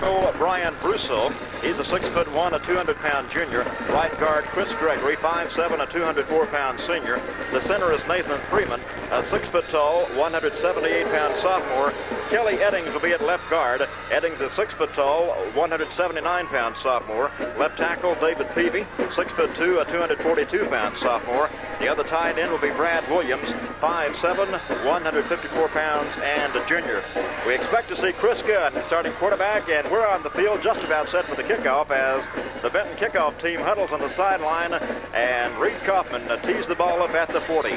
tackle, Brian Brusso. He's a 6'1", a 200-pound junior. Right guard, Chris Gregory, 5'7", a 204-pound senior. The center is Nathan Freeman, a 6-foot-tall, 178-pound sophomore. Kelly Eddings will be at left guard. Eddings is 6-foot-tall, 179-pound sophomore. Left tackle, David Peavy, 6'2", a 242-pound sophomore. The other tight end will be Brad Williams, 5'7", 154 pounds, and a junior. We expect to see Chris Gunn, starting quarterback, and we're on the field just about set for the kickoff as the Benton kickoff team huddles on the sideline, and Reed Kaufman tees the ball up at the 40.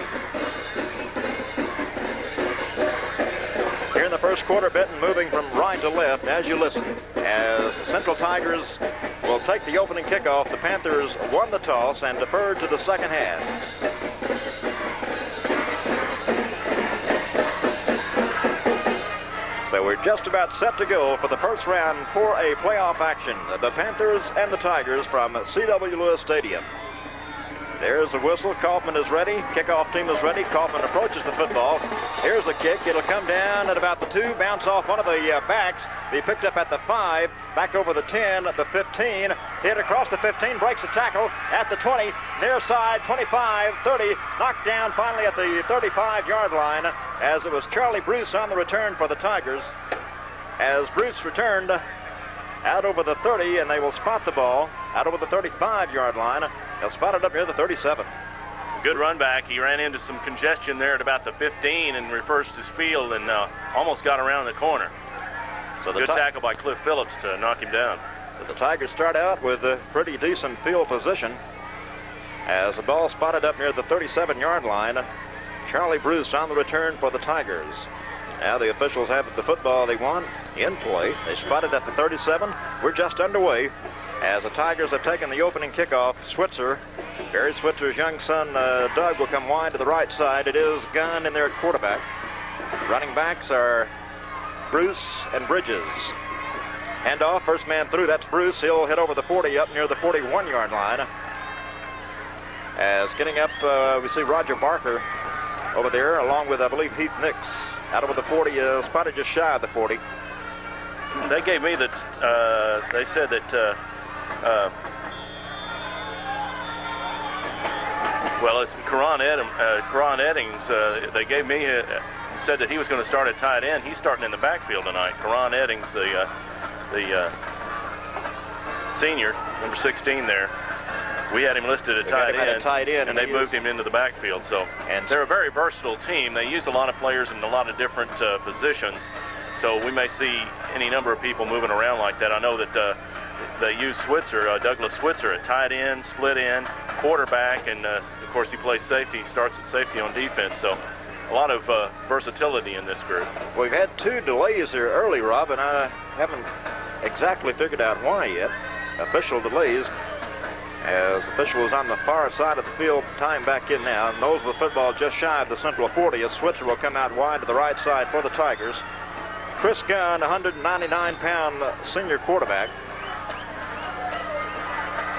Here in the first quarter, Benton moving from right to left as you listen. As the Central Tigers will take the opening kickoff, the Panthers won the toss and deferred to the second half. So we're just about set to go for the first round for a playoff action. The Panthers and the Tigers from C.W. Lewis Stadium. There's the whistle. Kaufman is ready. Kickoff team is ready. Kaufman approaches the football. Here's the kick. It'll come down at about the 2, bounce off one of the backs. Be picked up at the 5, back over the 10, the 15. Hit across the 15, breaks the tackle at the 20, near side, 25, 30. Knocked down finally at the 35-yard line as it was Charlie Bruce on the return for the Tigers. As Bruce returned out over the 30, and they will spot the ball out over the 35-yard line. They'll spot it up near the 37. Good run back. He ran into some congestion there at about the 15 and reversed his field and almost got around the corner. So good tackle by Cliff Phillips to knock him down. So the Tigers start out with a pretty decent field position as the ball spotted up near the 37-yard line. Charlie Bruce on the return for the Tigers. Now the officials have the football they want in play. They spotted at the 37. We're just underway as the Tigers have taken the opening kickoff. Switzer, Barry Switzer's young son, Doug, will come wide to the right side. It is Gunn in there at quarterback. Running backs are Bruce and Bridges. Handoff, first man through, that's Bruce. He'll hit over the 40 up near the 41-yard line. As getting up, we see Roger Barker over there, along with, I believe, Heath Nix. Out over the 40, spotted just shy of the 40. They gave me that, they said that, well, it's Karan Eddings. They gave me, said that he was going to start at tight end. He's starting in the backfield tonight. Karan Eddings, the senior, number 16 there. We had him listed at tight end, and they moved him into the backfield. So they're a very versatile team. They use a lot of players in a lot of different positions. So we may see any number of people moving around like that. I know that they use Switzer, Douglas Switzer, at tight end, split end, quarterback, and of course he plays safety. He starts at safety on defense. So a lot of versatility in this group. We've had 2 delays here early, Rob, and I haven't exactly figured out why yet. Official delays. As official is on the far side of the field, time back in now. Knows the football just shy of the central 40 as Switzer will come out wide to the right side for the Tigers. Chris Gunn, 199-pound senior quarterback.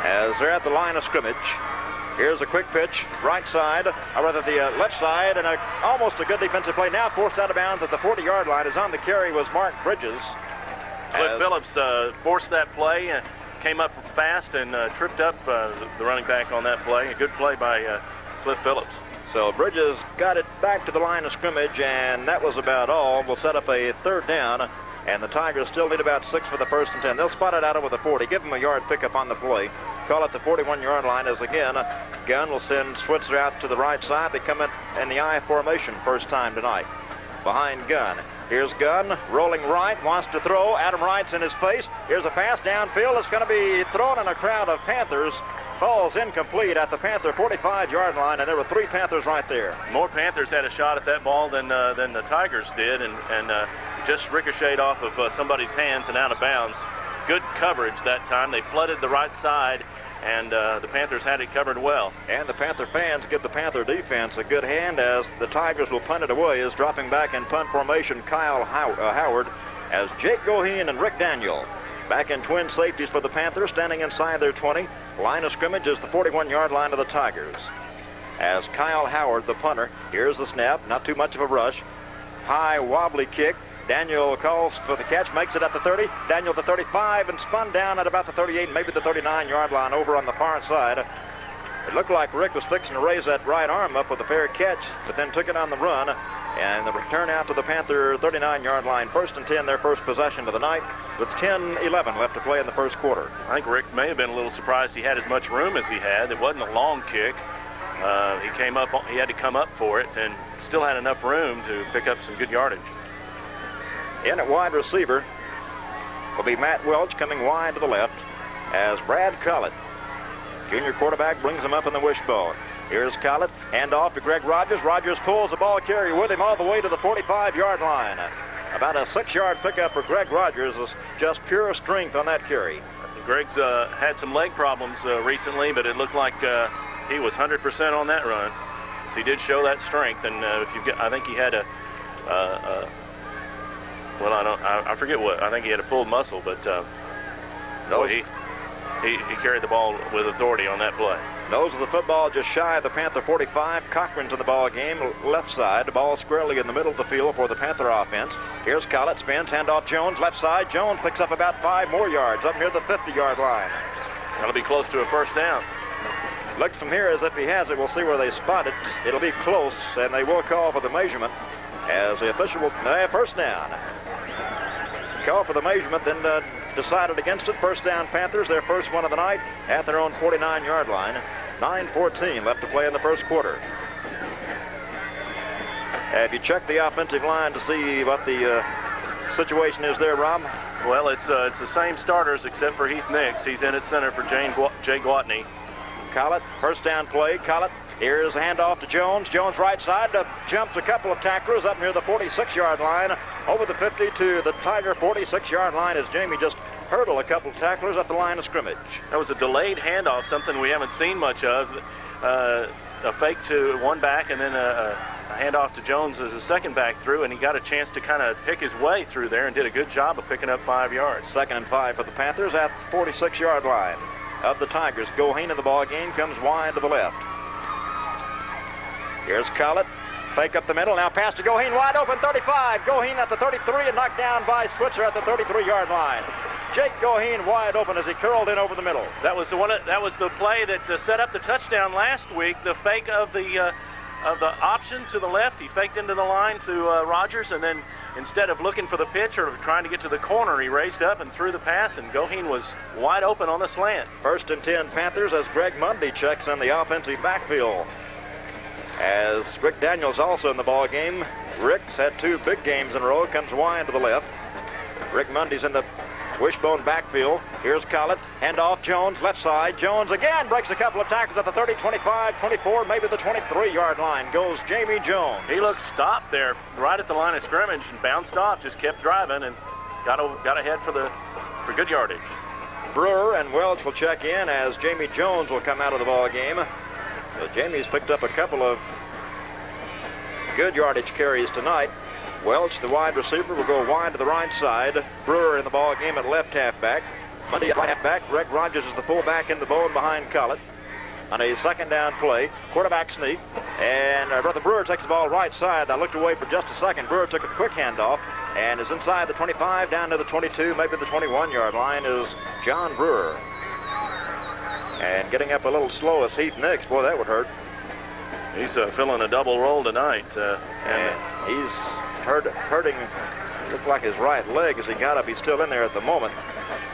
As they're at the line of scrimmage. Here's a quick pitch, right side, or rather the left side, and almost a good defensive play. Now forced out of bounds at the 40-yard line. As on the carry was Mark Bridges. Cliff Phillips forced that play. Came up fast and tripped up the running back on that play. A good play by Cliff Phillips. So Bridges got it back to the line of scrimmage, and that was about all. We'll set up a 3rd down, and the Tigers still need about 6 for the 1st and 10. They'll spot it out over the 40, give them a yard pickup on the play. Call it the 41-yard line as again, Gunn will send Switzer out to the right side. They come in the I formation first time tonight. Behind Gunn. Here's Gunn, rolling right, wants to throw. Adam Wright's in his face. Here's a pass downfield. It's going to be thrown in a crowd of Panthers. Ball's incomplete at the Panther 45-yard line, and there were 3 Panthers right there. More Panthers had a shot at that ball than the Tigers did, and just ricocheted off of somebody's hands and out of bounds. Good coverage that time. They flooded the right side, and the Panthers had it covered well. And the Panther fans give the Panther defense a good hand as the Tigers will punt it away. Is dropping back in punt formation Kyle Howard as Jake Goheen and Rick Daniel. Back in twin safeties for the Panthers, standing inside their 20. Line of scrimmage is the 41-yard line of the Tigers. As Kyle Howard, the punter, here's the snap, not too much of a rush. High wobbly kick, Daniel calls for the catch, makes it at the 30. Daniel the 35 and spun down at about the 38, maybe the 39-yard line over on the far side. It looked like Rick was fixing to raise that right arm up with a fair catch, but then took it on the run. And the return out to the Panther 39-yard line. 1st and 10, their first possession of the night, with 10-11 left to play in the first quarter. I think Rick may have been a little surprised he had as much room as he had. It wasn't a long kick. He had to come up for it and still had enough room to pick up some good yardage. In at wide receiver will be Matt Welch, coming wide to the left as Brad Collett, junior quarterback, brings him up in the wishbone. Here's Collett, hand off to Greg Rogers. Rogers pulls the ball carrier with him all the way to the 45-yard line. About a 6-yard pickup for Greg Rogers. Is just pure strength on that carry. Greg's had some leg problems recently, but it looked like he was 100% on that run. So he did show that strength, and I think he had I forget what. I think he had a pulled muscle, but no, he carried the ball with authority on that play. Nose of the football just shy of the Panther 45. Cochran's in the ball game, left side. The ball squarely in the middle of the field for the Panther offense. Here's Collett, spins, handoff Jones, left side. Jones picks up about 5 more yards up near the 50-yard line. That'll be close to a first down. Looks from here as if he has it. We'll see where they spot it. It'll be close, and they will call for the measurement as the official will, first down. Call for the measurement, then decided against it. First down Panthers, their first one of the night at their own 49-yard line. 9:14 left to play in the first quarter. Have you checked the offensive line to see what the situation is there, Rob? Well, it's the same starters except for Heath Nix. He's in at center for Jay Gwatney. Collett, first down play. Collett, here's a handoff to Jones. Jones right side, jumps a couple of tacklers up near the 46-yard line. Over the 50 to the Tiger 46-yard line as Jamie just hurdled a couple of tacklers at the line of scrimmage. That was a delayed handoff, something we haven't seen much of. A fake to one back and then a handoff to Jones as a second back through, and he got a chance to kind of pick his way through there and did a good job of picking up 5 yards. 2nd and 5 for the Panthers at the 46-yard line of the Tigers. Goheen in the ball game, comes wide to the left. Here's Collett. Fake up the middle, now pass to Goheen, wide open, 35. Goheen at the 33 and knocked down by Switzer at the 33-yard line. Jake Goheen wide open as he curled in over the middle. That was the play that set up the touchdown last week. The fake of the option to the left, he faked into the line to Rogers, and then instead of looking for the pitch or trying to get to the corner, he raised up and threw the pass, and Goheen was wide open on the slant. 1st and 10 Panthers as Greg Mundy checks in the offensive backfield. As Rick Daniels also in the ball game. Rick's had 2 big games in a row, comes wide to the left. Rick Mundy's in the wishbone backfield. Here's Collett, handoff Jones, left side. Jones again breaks a couple of tackles at the 30, 25, 24, maybe the 23-yard line. Goes Jamie Jones. He looked stopped there right at the line of scrimmage and bounced off, just kept driving and got ahead for good yardage. Brewer and Welch will check in as Jamie Jones will come out of the ball game. So Jamie's picked up a couple of good yardage carries tonight. Welch, the wide receiver, will go wide to the right side. Brewer in the ball game at left halfback. Mundy at right halfback. Greg Rogers is the fullback in the bone behind Collett. On a 2nd down play, quarterback sneak, and Brother Brewer takes the ball right side. I looked away for just a second. Brewer took a quick handoff and is inside the 25 down to the 22, maybe the 21-yard line is John Brewer. And getting up a little slow is Heath Nix. Boy, that would hurt. He's filling a double role tonight. And he's hurting, looked like his right leg as he got up. He's still in there at the moment.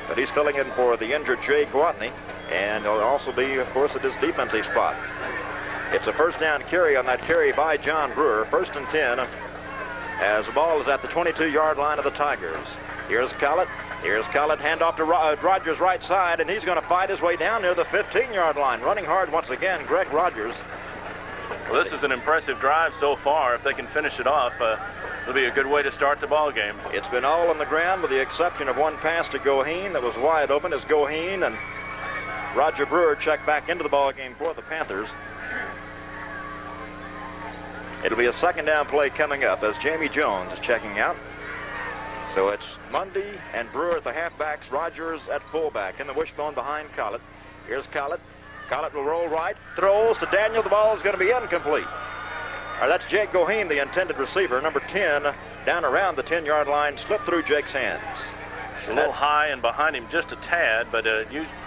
But he's filling in for the injured Jay Gwatney. And he'll also be, of course, at his defensive spot. It's a first down carry on that carry by John Brewer. 1st and 10 as the ball is at the 22-yard line of the Tigers. Here's Collett. Here's Collett, handoff to Rogers right side, and he's going to fight his way down near the 15-yard line. Running hard once again, Greg Rogers. Well, this is an impressive drive so far. If they can finish it off, it'll be a good way to start the ball game. It's been all on the ground with the exception of one pass to Goheen that was wide open as Goheen and Roger Brewer check back into the ball game for the Panthers. It'll be a 2nd down play coming up as Jamie Jones is checking out. So it's Mundy and Brewer at the halfbacks, Rogers at fullback in the wishbone behind Collett. Here's Collett. Collett will roll right, throws to Daniel. The ball is going to be incomplete. That's Jake Goheen, the intended receiver, number 10 down around the 10-yard line, slipped through Jake's hands. It's a little high and behind him just a tad, but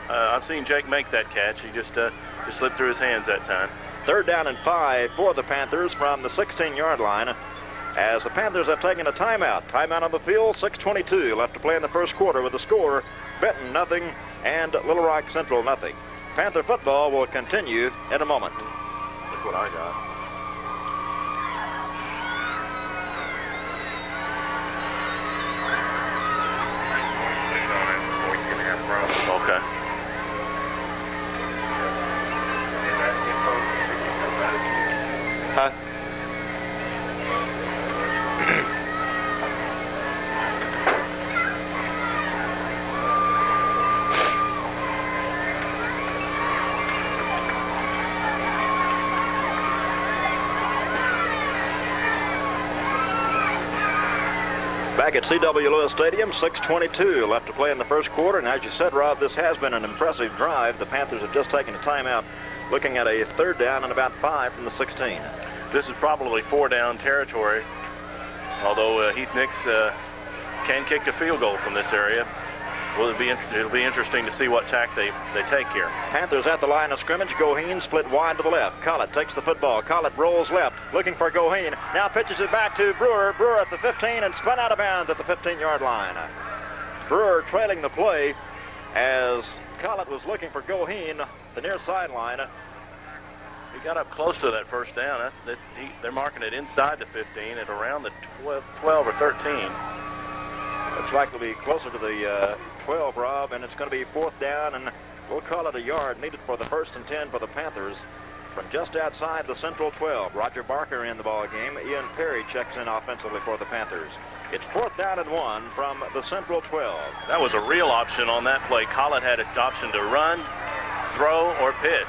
I've seen Jake make that catch. He just slipped through his hands that time. 3rd down and 5 for the Panthers from the 16-yard line, as the Panthers have taken a timeout. Timeout on the field, 6:22 left to play in the first quarter with the score, Benton nothing and Little Rock Central nothing. Panther football will continue in a moment. That's what I got. Okay. Huh? Back at C.W. Lewis Stadium, 6:22 left to play in the first quarter. And as you said, Rob, this has been an impressive drive. The Panthers have just taken a timeout, looking at a 3rd down and about 5 from the 16. This is probably 4-down territory, although Heath Nix can kick a field goal from this area. Well, it'll be interesting to see what tack they take here. Panthers at the line of scrimmage. Goheen split wide to the left. Collett takes the football. Collett rolls left, looking for Goheen. Now pitches it back to Brewer. Brewer at the 15 and spun out of bounds at the 15-yard line. Brewer trailing the play as Collett was looking for Goheen, the near sideline. He got up close to that first down. They're marking it inside the 15 at around the 12 or 13. Looks like it'll be closer to the 12, Rob, and it's going to be 4th down, and we'll call it a yard needed for the 1st and 10 for the Panthers from just outside the Central 12. Roger Barker in the ball game. Ian Perry checks in offensively for the Panthers. It's 4th down and 1 from the Central 12. That was a real option on that play. Collett had an option to run, throw, or pitch.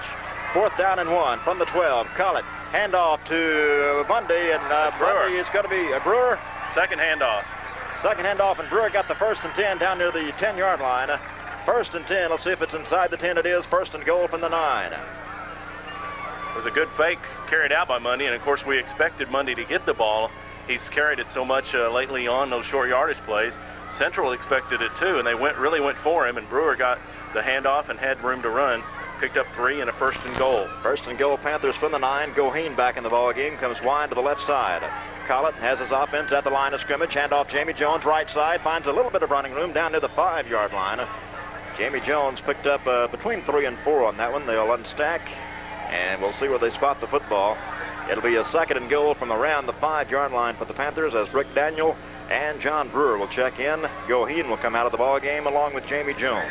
4th down and 1 from the 12. Collett, handoff to Bundy, and Bundy is going to be Brewer. Second handoff. Second handoff, and Brewer got the 1st and 10 down near the 10-yard line. 1st and 10. Let's see if it's inside the 10. It is. 1st and goal from the 9. It was a good fake carried out by Mundy, and of course we expected Mundy to get the ball. He's carried it so much lately on those short yardage plays. Central expected it too, and they really went for him, and Brewer got the handoff and had room to run. Picked up 3 and a 1st and goal. 1st and goal, Panthers from the 9. Goheen back in the ball game, comes wide to the left side. Collett has his offense at the line of scrimmage. Handoff Jamie Jones right side, finds a little bit of running room down near the 5-yard line. Jamie Jones picked up between 3 and 4 on that one. They'll unstack, and we'll see where they spot the football. It'll be a 2nd and goal from around the 5-yard line for the Panthers as Rick Daniel and John Brewer will check in. Goheen will come out of the ball game along with Jamie Jones.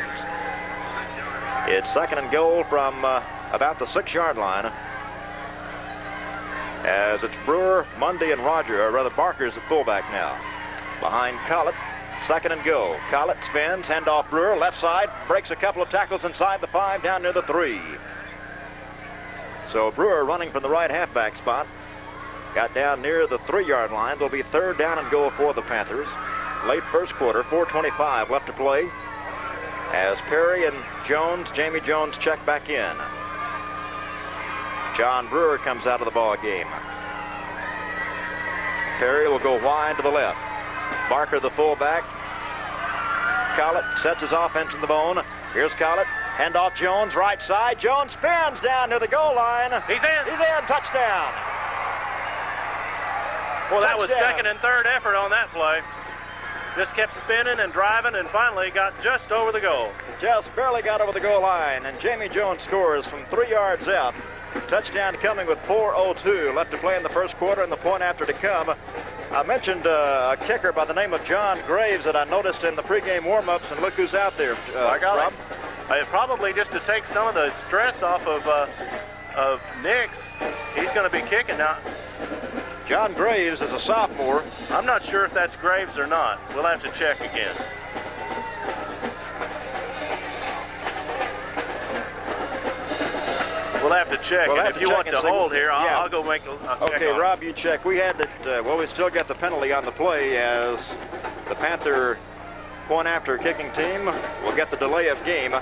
It's 2nd and goal from about the 6-yard line, as it's Brewer, Mundy, and Roger, or rather Barker's at fullback now. Behind Collett, 2nd and goal. Collett spins, handoff Brewer, left side, breaks a couple of tackles inside the 5, down near the 3. So Brewer running from the right halfback spot. Got down near the 3-yard line. It'll be 3rd down and goal for the Panthers. Late first quarter, 4:25 left to play, as Perry and Jones, Jamie Jones, check back in. John Brewer comes out of the ball game. Perry will go wide to the left. Barker, the fullback. Collett sets his offense in the bone. Here's Collett. Handoff Jones, right side. Jones spins down near the goal line. He's in. He's in. Touchdown. Well, that was 2nd and 3rd effort on that play. Just kept spinning and driving and finally got just over the goal. Just barely got over the goal line, and Jamie Jones scores from 3 yards out. Touchdown coming with 4:02 left to play in the first quarter, and the point after to come. I mentioned a kicker by the name of John Graves that I noticed in the pregame warm-ups, and look who's out there. I got Rob. Probably just to take some of the stress off of Nix. He's going to be kicking now. John Graves is a sophomore. I'm not sure if that's Graves or not. We'll have to check again. We'll have to check, and if you want to hold here, I'll go make a check. Okay, Rob, you check. We had it, well, we still got the penalty on the play as the Panther point after kicking team will get the delay of game.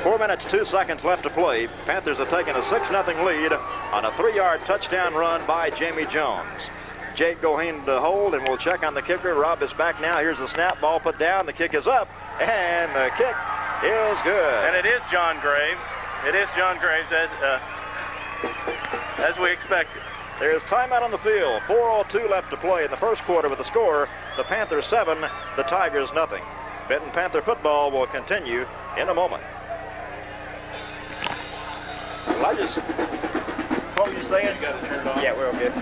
4 minutes, 2 seconds left to play. Panthers have taken a 6-0 lead on a 3-yard touchdown run by Jamie Jones. Jake Goheen to hold, and we'll check on the kicker. Rob is back now. Here's the snap, ball put down. The kick is up, and the kick is good. And it is John Graves. It is John Graves, as we expected. There's timeout on the field. 4:02 left to play in the first quarter with the score, the Panthers 7, the Tigers nothing. Benton Panther football will continue in a moment. Well, what were you saying? You got to turn it on. Yeah, we're okay.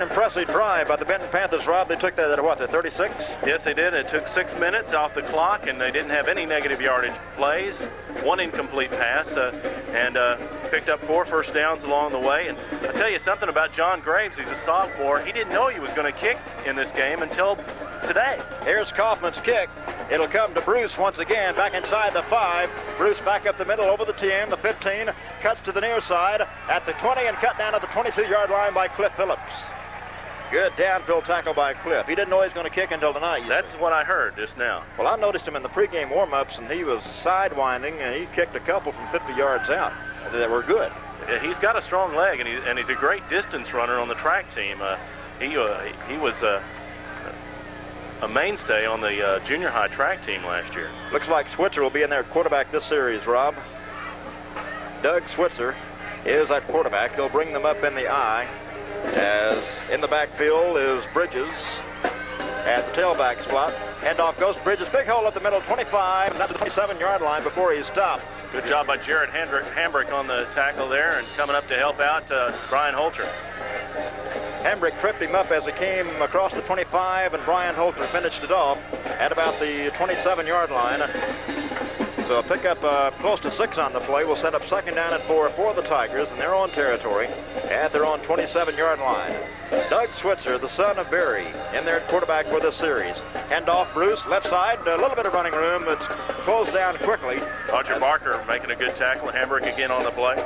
Impressive drive by the Benton Panthers, Rob. They took that at what, the 36? Yes, they did. It took 6 minutes off the clock, and they didn't have any negative yardage plays. One incomplete pass, and picked up 4 first downs along the way. And I'll tell you something about John Graves. He's a sophomore. He didn't know he was going to kick in this game until today. Here's Kaufman's kick. It'll come to Bruce once again, back inside the 5. Bruce back up the middle over the 10, the 15, cuts to the near side at the 20 and cut down at the 22-yard line by Cliff Phillips. Good downfield tackle by Cliff. He didn't know he was going to kick until tonight. That's what I heard just now. Well, I noticed him in the pregame warm-ups, and he was sidewinding, and he kicked a couple from 50 yards out that were good. He's got a strong leg, and he's a great distance runner on the track team. He was a mainstay on the junior high track team last year. Looks like Switzer will be in there at quarterback this series, Rob. Doug Switzer is at quarterback. He'll bring them up in the I. As in the backfield is Bridges at the tailback spot. Handoff goes to Bridges. Big hole at the middle, 25, not the 27-yard line before he's stopped. Good job by Jared Hambrick on the tackle there, and coming up to help out Brian Holter. Hambrick tripped him up as he came across the 25, and Brian Holter finished it off at about the 27-yard line. So a pickup close to 6 on the play will set up 2nd down and 4 for the Tigers in their own territory at their own 27-yard line. Doug Switzer, the son of Barry, in there at quarterback for this series. Handoff Bruce, left side, a little bit of running room. It's closed down quickly. Roger Barker making a good tackle. Hambrick again on the play.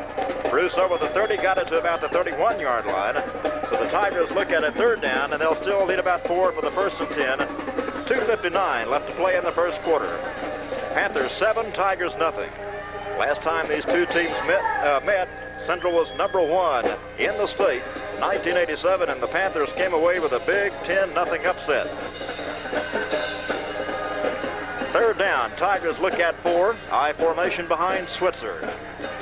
Bruce over the 30, got it to about the 31-yard line. So the Tigers look at it 3rd down, and they'll still need about 4 for the 1st and 10. 2:59 left to play in the first quarter. Panthers 7, Tigers nothing. Last time these two teams met, Central was number 1 in the state, 1987, and the Panthers came away with a big 10-0 upset. 3rd down, Tigers look at 4, I formation behind Switzer.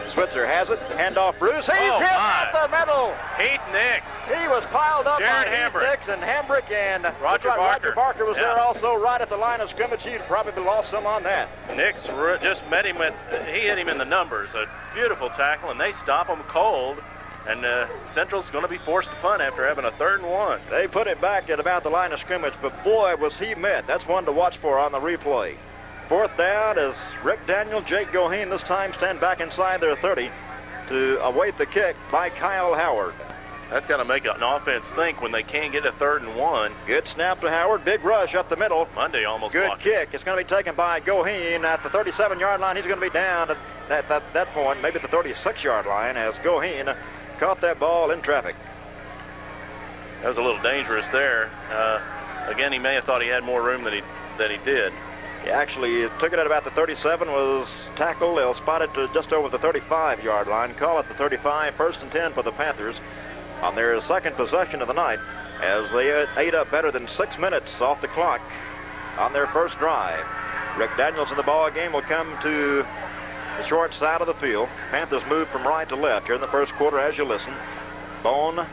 Switzer has it, handoff Bruce, he's hit at the middle. Heath Nix. He was piled up Jared by Heath Nix and Hambrick, and Roger Barker. Roger Barker was there also right at the line of scrimmage. He'd probably lost some on that. Nix just met him he hit him in the numbers. A beautiful tackle, and they stop him cold. And Central's going to be forced to punt after having a 3rd and 1. They put it back at about the line of scrimmage, but boy, was he met. That's one to watch for on the replay. 4th down is Rick Daniel, Jake Goheen this time stand back inside their 30 to await the kick by Kyle Howard. That's got to make an offense think when they can't get a 3rd and 1. Good snap to Howard, big rush up the middle. Monday almost good blocked kick. It's going to be taken by Goheen at the 37-yard line. He's going to be down at that point, maybe the 36-yard line, as Goheen caught that ball in traffic. That was a little dangerous there. Again, he may have thought he had more room than he did. He actually took it at about the 37, was tackled. They'll spot it to just over the 35-yard line. Call it the 35, 1st and 10 for the Panthers on their 2nd possession of the night, as they ate up better than 6 minutes off the clock on their first drive. Rick Daniels in the ball game will come to the short side of the field. Panthers move from right to left here in the first quarter as you listen. Bone,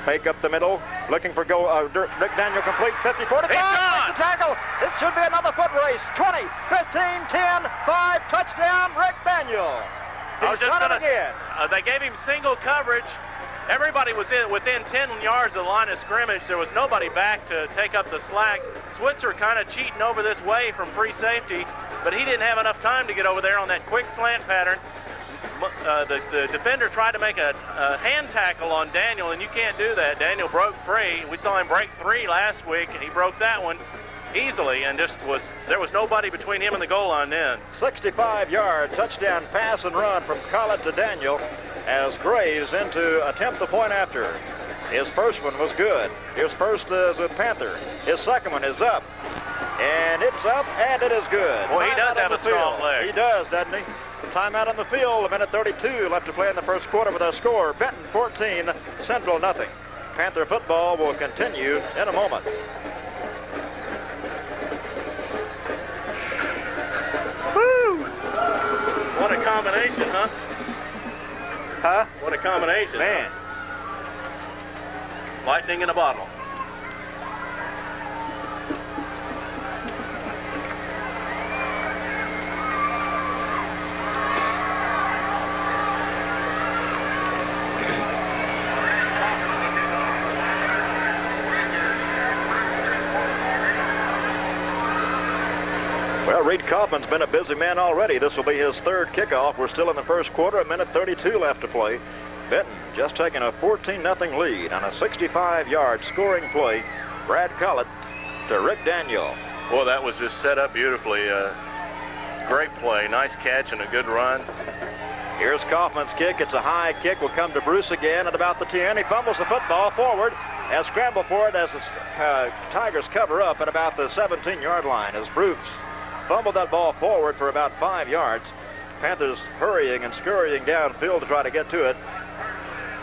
fake up the middle, looking for Rick Daniel complete, 50, 45, makes the tackle. It should be another foot race. 20, 15, 10, 5, touchdown, Rick Daniel. He's done it again. They gave him single coverage. Everybody was within 10 yards of the line of scrimmage. There was nobody back to take up the slack. Switzer kind of cheating over this way from free safety, but he didn't have enough time to get over there on that quick slant pattern. the defender tried to make a hand tackle on Daniel, and you can't do that. Daniel broke free. We saw him break 3 last week, and he broke that one easily, and there was nobody between him and the goal line then. 65-yard touchdown pass and run from Collett to Daniel as Graves in to attempt the point after. His first one was good. His first is a Panther. His second one is up. And it's up, and it is good. Well, he does have a strong leg. He does, doesn't he? Timeout on the field, a minute 32 left to play in the first quarter with our score. Benton 14, Central nothing. Panther football will continue in a moment. Woo! What a combination, huh? Huh? What a combination. Man. Lightning in a bottle. Well, Reed Kaufman's been a busy man already. This will be his third kickoff. We're still in the first quarter, a minute 32 left to play. Benton just taking a 14-0 lead on a 65-yard scoring play. Brad Collett to Rick Daniel. Boy, that was just set up beautifully. Great play, nice catch and a good run. Here's Kaufman's kick. It's a high kick. Will come to Bruce again at about the 10. He fumbles the football forward and scramble for it as the Tigers cover up at about the 17-yard line as Bruce fumbled that ball forward for about 5 yards. Panthers hurrying and scurrying downfield to try to get to it.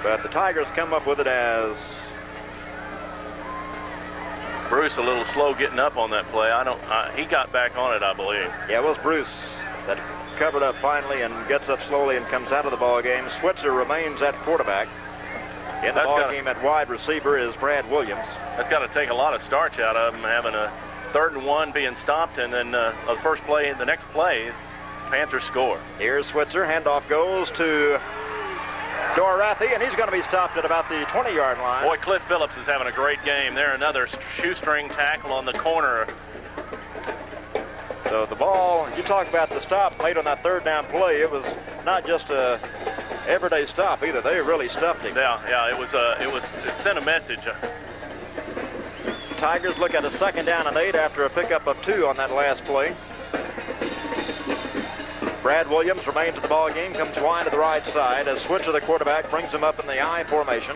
But the Tigers come up with it as Bruce a little slow getting up on that play. He got back on it, I believe. Yeah, it was Bruce that covered up finally and gets up slowly and comes out of the ball game. Switzer remains at quarterback. In the ball game at wide receiver is Brad Williams. That's got to take a lot of starch out of him, having a 3rd and 1 being stopped, and then the next play, Panthers score. Here's Switzer. Handoff goes to Dorathi, and he's going to be stopped at about the 20-yard line. Boy, Cliff Phillips is having a great game there. Another shoestring tackle on the corner. So the ball, you talk about the stop made on that 3rd down play. It was not just a everyday stop either. They really stuffed him. Yeah, it sent a message. Tigers look at a 2nd down and 8 after a pickup of 2 on that last play. Brad Williams remains in the ball game, comes wide to the right side as Switzer, the quarterback, brings him up in the I formation.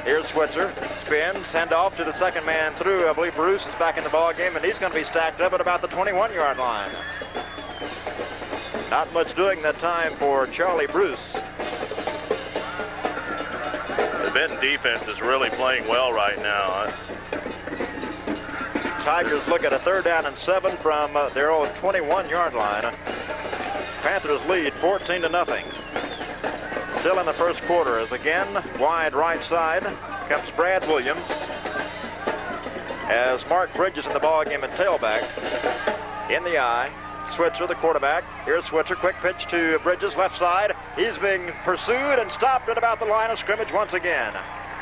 Here's Switzer, spins, hand off to the second man through. I believe Bruce is back in the ball game, and he's going to be stacked up at about the 21-yard line. Not much doing that time for Charlie Bruce. The Benton defense is really playing well right now. Tigers look at a 3rd down and 7 from their own 21-yard line. Panthers lead 14-0. Still in the first quarter as again, wide right side comes Brad Williams as Mark Bridges in the ball game at tailback. In the I, Switzer, the quarterback. Here's Switzer, quick pitch to Bridges, left side. He's being pursued and stopped at about the line of scrimmage once again.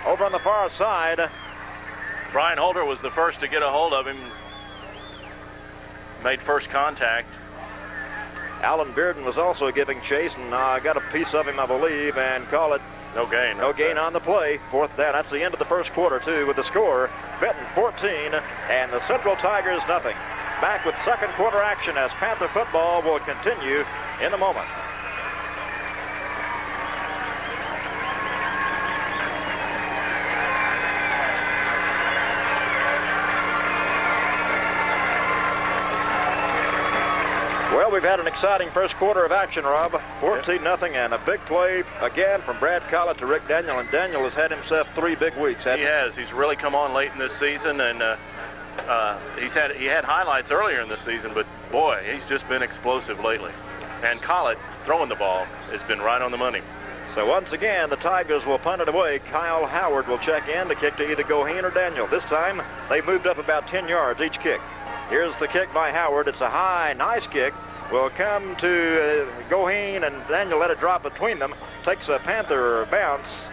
Over on the far side, Brian Holder was the first to get a hold of him. Made first contact. Alan Bearden was also giving chase and got a piece of him, I believe, and call it no gain. No gain on the play. 4th down. That's the end of the first quarter, too, with the score. Benton 14 and the Central Tigers nothing. Back with 2nd quarter action as Panther football will continue in a moment. Well, we've had an exciting first quarter of action, Rob. 14-0 and a big play again from Brad Collett to Rick Daniel, and Daniel has had himself 3 big weeks. He has. He's really come on late in this season, and he had highlights earlier in the season, but boy, he's just been explosive lately. And Collett throwing the ball has been right on the money. So once again, the Tigers will punt it away. Kyle Howard will check in to kick to either Goheen or Daniel. This time, they moved up about 10 yards each kick. Here's the kick by Howard. It's a high, nice kick. Will come to Goheen, and Daniel let it drop between them. Takes a Panther bounce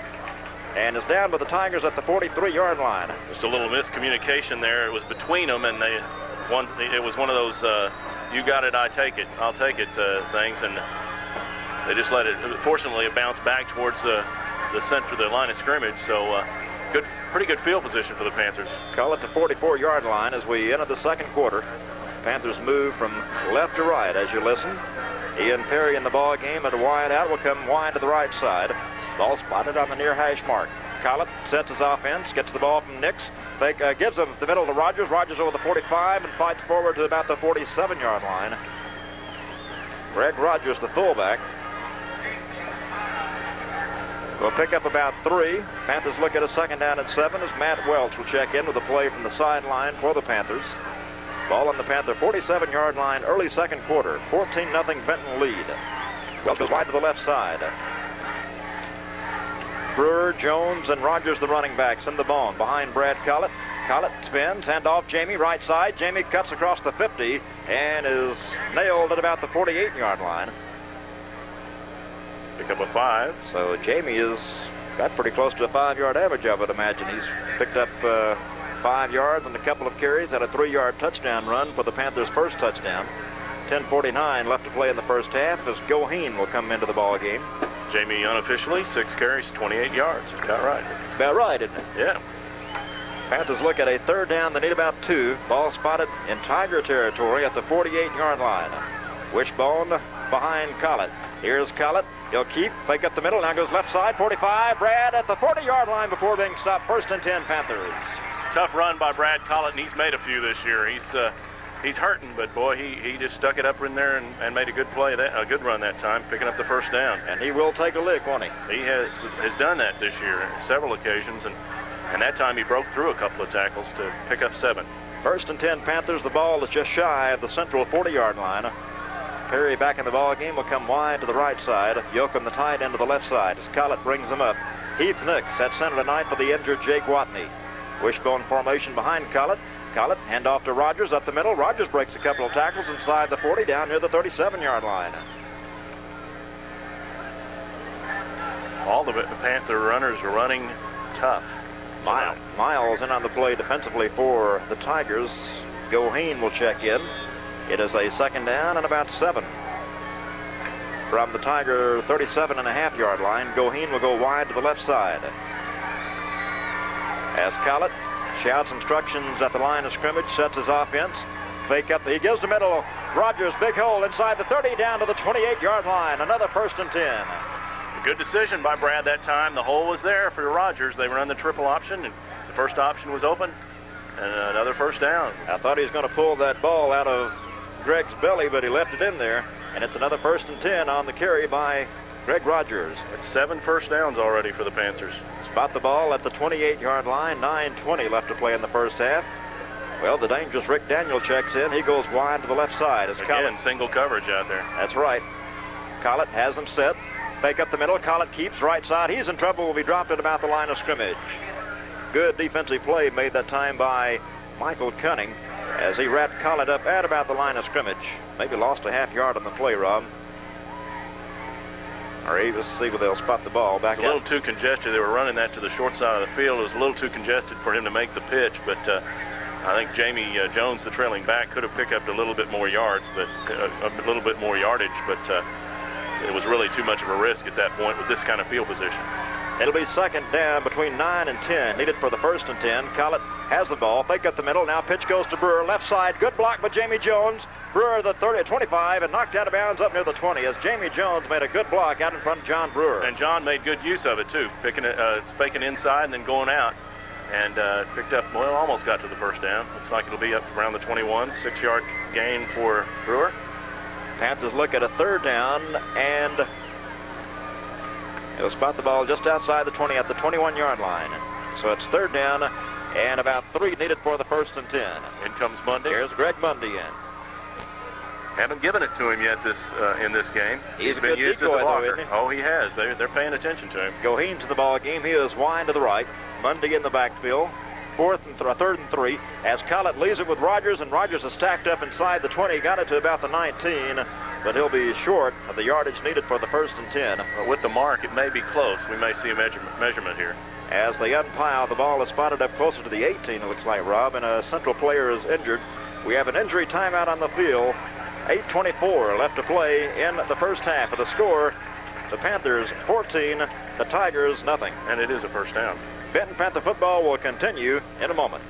and is down with the Tigers at the 43-yard line. Just a little miscommunication there. It was between them, and it was one of those you got it, I take it, I'll take it things. And they just let it. Fortunately, it bounced back towards the center, the line of scrimmage. So pretty good field position for the Panthers. Call it the 44-yard line as we enter the second quarter. Panthers move from left to right as you listen. Ian Perry in the ball game at a wide out will come wide to the right side. Ball spotted on the near hash mark. Collett sets his offense, gets the ball from Nix. Fake gives him the middle to Rogers. Rogers over the 45 and fights forward to about the 47-yard line. Greg Rogers, the fullback, will pick up about 3. Panthers look at a second down and 7 as Matt Welch will check in with a play from the sideline for the Panthers. Ball on the Panther 47-yard line, early second quarter. 14-0 Benton lead. Welch goes wide to the left side. Brewer, Jones, and Rogers, the running backs, in the bone behind Brad Collett. Collett spins, hand off Jamie, right side. Jamie cuts across the 50 and is nailed at about the 48-yard line. Pick up a 5. So Jamie has got pretty close to a 5-yard average, I would imagine. He's picked up 5 yards and a couple of carries, had a 3-yard touchdown run for the Panthers' first touchdown. 10:49 left to play in the first half as Goheen will come into the ball game. Jamie unofficially 6 carries, 28 yards. Got right. It's about right, isn't it? Yeah. Panthers look at a third down. They need about 2. Ball spotted in Tiger territory at the 48-yard line. Wishbone behind Collett. Here's Collett. He'll keep, fake up the middle. Now goes left side, 45. Brad at the 40-yard line before being stopped. 1st and 10 Panthers. Tough run by Brad Collett, and he's made a few this year. He's hurting, but boy, he just stuck it up in there and made a good play, a good run that time, picking up the first down. And he will take a lick, won't he? He has done that this year on several occasions, and that time he broke through a couple of tackles to pick up 7. 1st and 10 Panthers. The ball is just shy of the central 40-yard line. Perry back in the ball game will come wide to the right side. Yoakum the tight end to the left side as Collett brings him up. Heath Nix at center tonight for the injured Jake Watney. Wishbone formation behind Collett. Collett, hand off to Rogers up the middle. Rogers breaks a couple of tackles inside the 40 down near the 37-yard line. All the Panther runners are running tough. Miles in on the play defensively for the Tigers. Goheen will check in. It is a second down and about 7. From the Tiger 37.5-yard line, Goheen will go wide to the left side. As Collett shouts instructions at the line of scrimmage, sets his offense. Fake up, he gives the middle. Rogers, big hole inside the 30 down to the 28-yard line. Another 1st and 10. A good decision by Brad that time. The hole was there for Rogers. They run the triple option, and the first option was open, and another 1st down. I thought he was going to pull that ball out of Greg's belly, but he left it in there, and it's another 1st and 10 on the carry by Greg Rogers. It's 7 first downs already for the Panthers. Spot the ball at the 28-yard line. 9:20 left to play in the first half. Well, the dangerous Rick Daniel checks in. He goes wide to the left side. As Again, single coverage out there. That's right. Collett has them set. Fake up the middle. Collett keeps right side. He's in trouble. Will be dropped at about the line of scrimmage. Good defensive play made that time by Michael Cunning as he wrapped Collett up at about the line of scrimmage. Maybe lost a half yard on the play, Rob. All right, let's see where they'll spot the ball back. It's a little too congested. They were running that to the short side of the field. It was a little too congested for him to make the pitch, but I think Jamie Jones, the trailing back, could have picked up a little bit more yards, but a little bit more yardage, but it was really too much of a risk at that point with this kind of field position. It'll be second down between 9 and 10, needed for the 1st and 10. Collett has the ball, fake up the middle. Now pitch goes to Brewer, left side. Good block by Jamie Jones. Brewer the 25 and knocked out of bounds up near the 20 as Jamie Jones made a good block out in front of John Brewer. And John made good use of it too, picking it, faking inside and then going out, and picked up. Well, almost got to the 1st down. Looks like it'll be up around the 21. 6-yard gain for Brewer. Panthers look at a 3rd down and he'll spot the ball just outside the 20 at the 21-yard line. So it's 3rd down and about 3 needed for the 1st and 10. In comes Mundy. Here's Greg Mundy in. Haven't given it to him yet in this game. He's been used as a decoy, blocker. though, isn't he? Oh, he has. They're paying attention to him. Goheen to the ball game. He is wide to the right. Mundy in the backfield. 3rd and 3 as Collett leaves it with Rogers, and Rogers is stacked up inside the 20. Got it to about the 19, but he'll be short of the yardage needed for the 1st and 10. But with the mark, it may be close. We may see a measurement here. As they unpile, the ball is spotted up closer to the 18, it looks like, Rob, and a central player is injured. We have an injury timeout on the field. 8:24 left to play in the first half. Of the score, The Panthers 14, the Tigers nothing. And it is a first down. Benton Panther football will continue in a moment.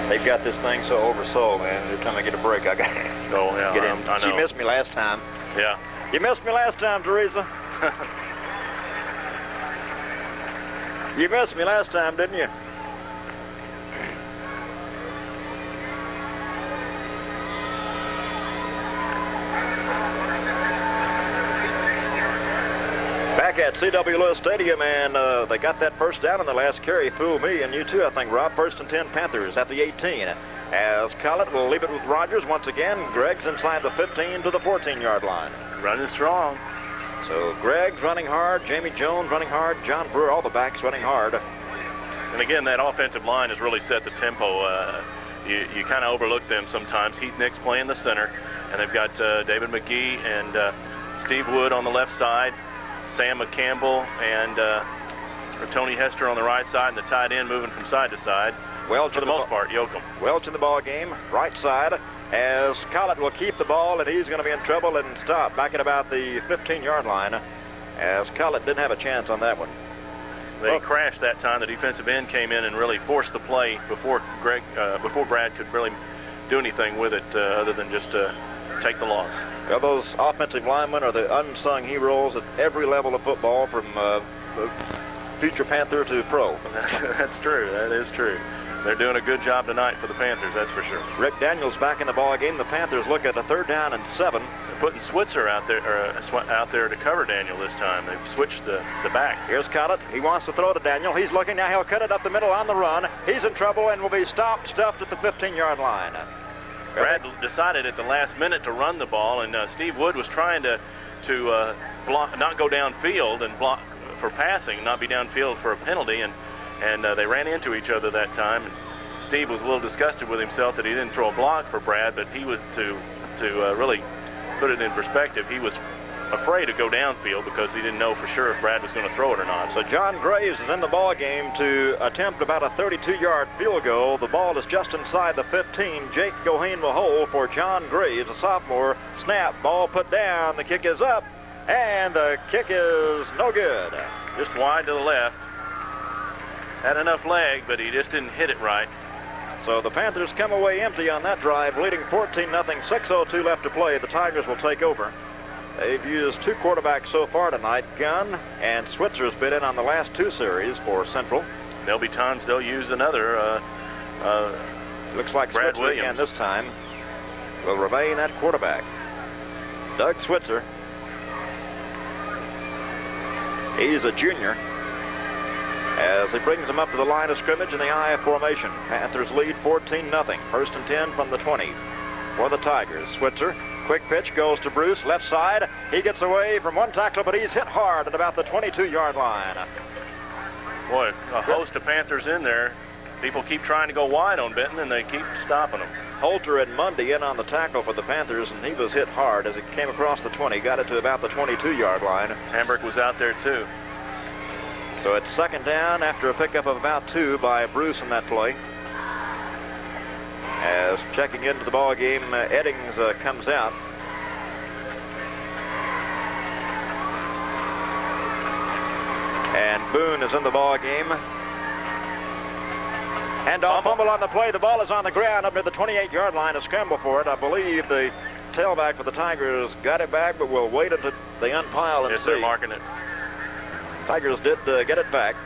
They've got this thing so oversold, man. Every time I get a break, I got to get in. I know. She missed me last time. Yeah. You missed me last time, Teresa. You missed me last time, didn't you? Back at C.W. Lewis Stadium, and they got that first down in the last carry. Fooled me and you too, I think, Rob. First and 10 Panthers at the 18. As Collett will leave it with Rogers once again. Gregg's inside the 15 to the 14-yard line. Running strong. So Gregg's running hard, Jamie Jones running hard, John Brewer, all the backs running hard. And again, that offensive line has really set the tempo. You kind of overlook them sometimes. Heath Nick's playing the center, and they've got David McGee and Steve Wood on the left side, Sam McCampbell and Tony Hester on the right side, and the tight end moving from side to side. Welch for the most part, Yoakum. Welch in the ball game, right side, as Collett will keep the ball, and he's going to be in trouble and stop back at about the 15-yard line, as Collett didn't have a chance on that one. They crashed that time. The defensive end came in and really forced the play before Brad could really do anything with it other than just take the loss. Well, those offensive linemen are the unsung heroes at every level of football, from future Panther to pro. That's true. That is true. They're doing a good job tonight for the Panthers, that's for sure. Rick Daniels back in the ball game. The Panthers look at a 3rd down and 7. They're putting Switzer out there to cover Daniel this time. They've switched the backs. Here's Collett. He wants to throw to Daniel. He's looking now. He'll cut it up the middle on the run. He's in trouble and will be stuffed at the 15-yard line. Brad decided at the last minute to run the ball, and Steve Wood was trying to block, not go downfield and block for passing, not be downfield for a penalty, and they ran into each other that time. And Steve was a little disgusted with himself that he didn't throw a block for Brad, but he was to really put it in perspective. He was afraid to go downfield because he didn't know for sure if Brad was going to throw it or not. So John Graves is in the ball game to attempt about a 32-yard field goal. The ball is just inside the 15. Jake Goheen will hold for John Graves, a sophomore. Snap, ball put down. The kick is up, and the kick is no good. Just wide to the left. Had enough leg, but he just didn't hit it right. So the Panthers come away empty on that drive, leading 14-0, 6:02 left to play. The Tigers will take over. They've used 2 quarterbacks so far tonight. Gunn and Switzer's been in on the last 2 series for Central. There'll be times they'll use another. Looks like Brad Switzer Williams again this time will remain at quarterback. Doug Switzer. He's a junior, as he brings them up to the line of scrimmage in the I formation. Panthers lead 14-0. 1st and 10 from the 20 for the Tigers. Switzer, quick pitch, goes to Bruce, left side. He gets away from one tackler, but he's hit hard at about the 22-yard line. Boy, a host of Panthers in there. People keep trying to go wide on Benton, and they keep stopping them. Holter and Mundy in on the tackle for the Panthers, and he was hit hard as he came across the 20, got it to about the 22-yard line. Hambrick was out there too. So it's 2nd down after a pickup of about 2 by Bruce in that play. As checking into the ball game, Eddings comes out. And Boone is in the ball game. Handoff, fumble on the play. The ball is on the ground up near the 28-yard line. A scramble for it. I believe the tailback for the Tigers got it back, but we'll wait until they unpile and yes, see. They're marking it. Tigers did get it back.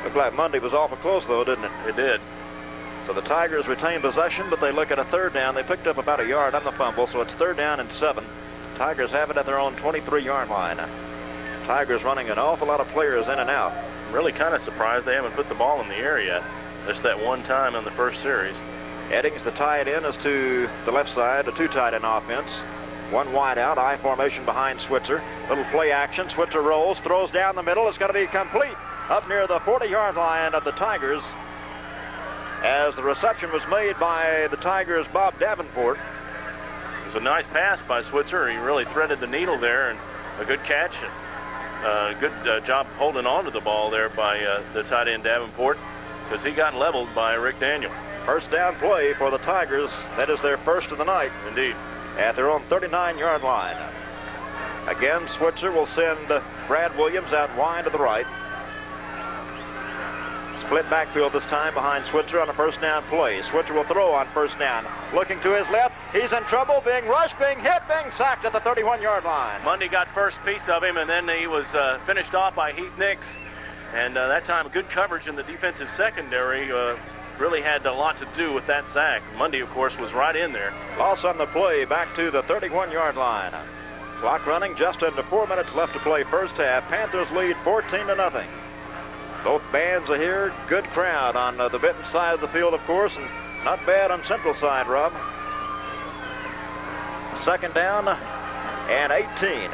Looked like Mundy was awful close, though, didn't it? It did. So the Tigers retain possession, but they look at a 3rd down. They picked up about a yard on the fumble, so it's 3rd down and 7. Tigers have it at their own 23-yard line. Tigers running an awful lot of players in and out. I'm really kind of surprised they haven't put the ball in the air yet. Just that one time in the first series. Eddings, the tight end, is to the left side, a 2 tight end offense. 1 wide out, I formation behind Switzer. Little play action. Switzer rolls, throws down the middle. It's going to be complete up near the 40-yard line of the Tigers, as the reception was made by the Tigers' Bob Davenport. It was a nice pass by Switzer. He really threaded the needle there and a good catch. Good job holding on to the ball there by the tight end Davenport, because he got leveled by Rick Daniel. First down play for the Tigers. That is their first of the night. Indeed. At their own 39-yard line. Again, Switzer will send Brad Williams out wide to the right. Split backfield this time behind Switzer on a first down play. Switzer will throw on first down. Looking to his left. He's in trouble, being rushed, being hit, being sacked at the 31-yard line. Mundy got first piece of him, and then he was finished off by Heath Nix. And that time, good coverage in the defensive secondary really had a lot to do with that sack. Mundy, of course, was right in there. Loss on the play back to the 31-yard line. Clock running, just under 4 minutes left to play first half. Panthers lead 14-0. Both bands are here. Good crowd on the Benton side of the field, of course, and not bad on Central side, Rob. Second down and 18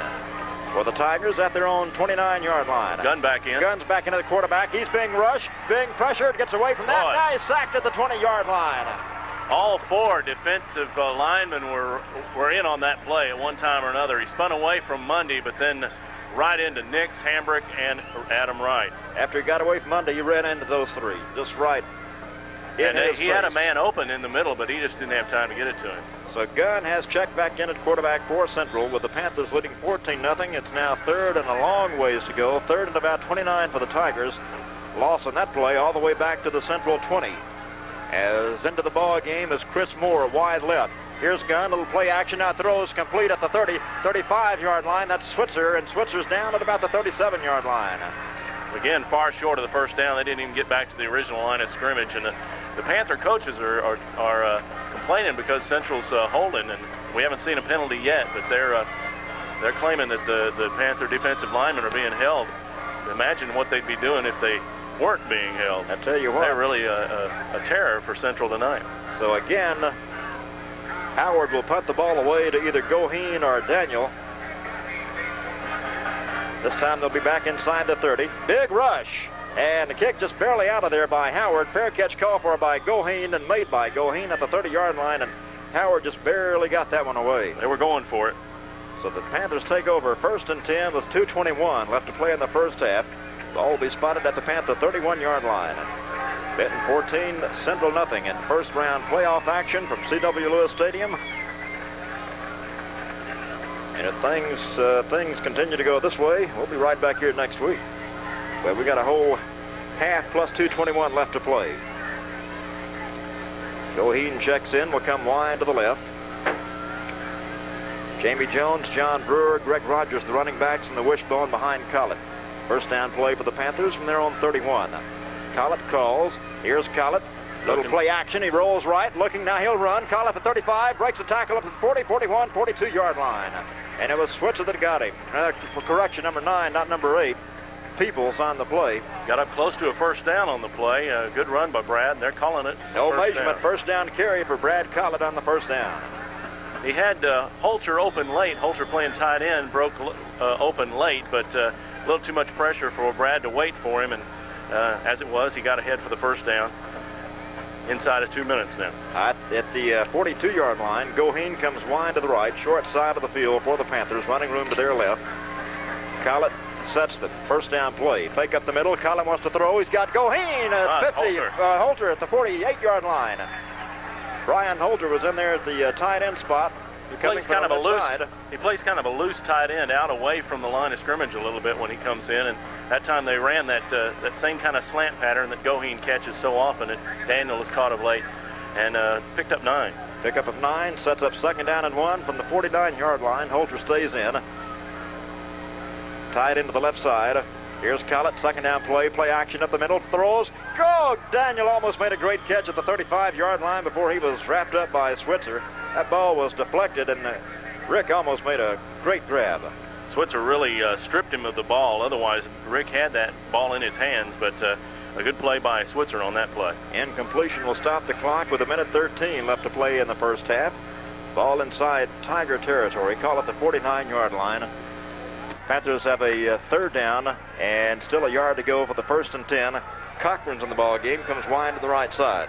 for the Tigers at their own 29-yard line. Gunn back in. Gunn's back into the quarterback. He's being rushed, being pressured, gets away from that. Now he's sacked at the 20-yard line. All four defensive linemen were in on that play at one time or another. He spun away from Mundy, but then right into Nix, Hambrick, and Adam Wright. After he got away from Mundy, he ran into those three, just right in his he had a man open in the middle, but he just didn't have time to get it to him. So Gunn has checked back in at quarterback for Central with the Panthers leading 14-0. It's now third and a long ways to go. Third and about 29 for the Tigers. Loss on that play all the way back to the Central 20. As into the ball game is Chris Moore, wide left. Here's Gunn, little play action, now throws complete at the 30, 35-yard line. That's Switzer, and Switzer's down at about the 37-yard line. Again, far short of the first down. They didn't even get back to the original line of scrimmage, and the Panther coaches are complaining because Central's holding, and we haven't seen a penalty yet, but they're claiming that the Panther defensive linemen are being held. Imagine what they'd be doing if they weren't being held. I tell you what. They're really a terror for Central tonight. So again, Howard will punt the ball away to either Goheen or Daniel. This time they'll be back inside the 30. Big rush. And the kick just barely out of there by Howard. Fair catch call for by Goheen and made by Goheen at the 30-yard line. And Howard just barely got that one away. They were going for it. So the Panthers take over first and 10 with 2:21 left to play in the first half. Ball will be spotted at the Panther 31-yard line. Benton 14, Central nothing in first round playoff action from C.W. Lewis Stadium. And if things continue to go this way, we'll be right back here next week. Well, we got a whole half plus 2:21 left to play. Goheen checks in, will come wide to the left. Jamie Jones, John Brewer, Greg Rogers, the running backs, and the wishbone behind Collett. First down play for the Panthers from their own 31. Collett calls. Here's Collett. Little play action. He rolls right. Looking now, he'll run. Collett at 35. Breaks a tackle up at the 40, 41, 42-yard line. And it was Switzer that got him. For correction, number 9, not number 8. Peoples on the play. Got up close to a first down on the play. Good run by Brad. They're calling it. No measurement. First down carry for Brad Collett on the first down. He had Holter open late. Holter playing tight end, broke open late, but a little too much pressure for Brad to wait for him, and as it was, he got ahead for the first down inside of 2 minutes now. At the 42-yard line, Goheen comes wide to the right, short side of the field for the Panthers, running room to their left. Collett sets the first down play. Fake up the middle. Collett wants to throw. He's got Goheen at 50. Holter at the 48-yard line. Brian Holter was in there at the tight end spot. He plays kind of a loose tight end out away from the line of scrimmage a little bit when he comes in, and that time they ran that same kind of slant pattern that Goheen catches so often, and Daniel was caught of late and picked up 9. Pickup of 9, sets up second down and 1 from the 49-yard line. Holter stays in. Tied into the left side. Here's Collett, second down play action up the middle, throws, go! Daniel almost made a great catch at the 35-yard line before he was wrapped up by Switzer. That ball was deflected, and Rick almost made a great grab. Switzer really stripped him of the ball. Otherwise, Rick had that ball in his hands, but a good play by Switzer on that play. Incompletion will stop the clock with 1:13 left to play in the first half. Ball inside Tiger territory, call it the 49-yard line. Panthers have a third down and still a yard to go for the first and 10. Cochran's in the ball game, comes wide to the right side.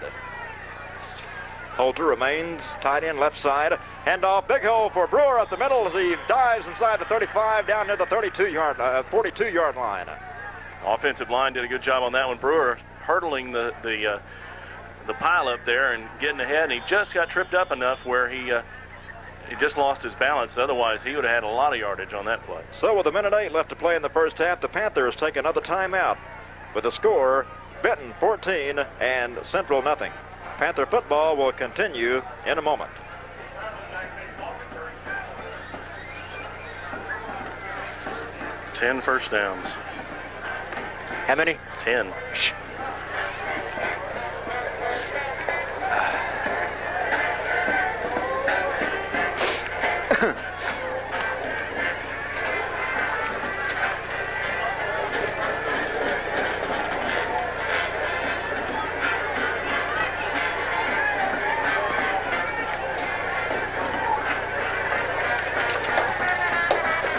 Holter remains tight end left side. Handoff, big hole for Brewer up the middle as he dives inside the 35 down near the 42-yard line. Offensive line did a good job on that one. Brewer hurdling the pile up there and getting ahead, and he just got tripped up enough where he just lost his balance. Otherwise, he would have had a lot of yardage on that play. So with 1:08 left to play in the first half, the Panthers take another timeout with the score Benton 14 and Central nothing. Panther football will continue in a moment. Ten first downs. How many? 10.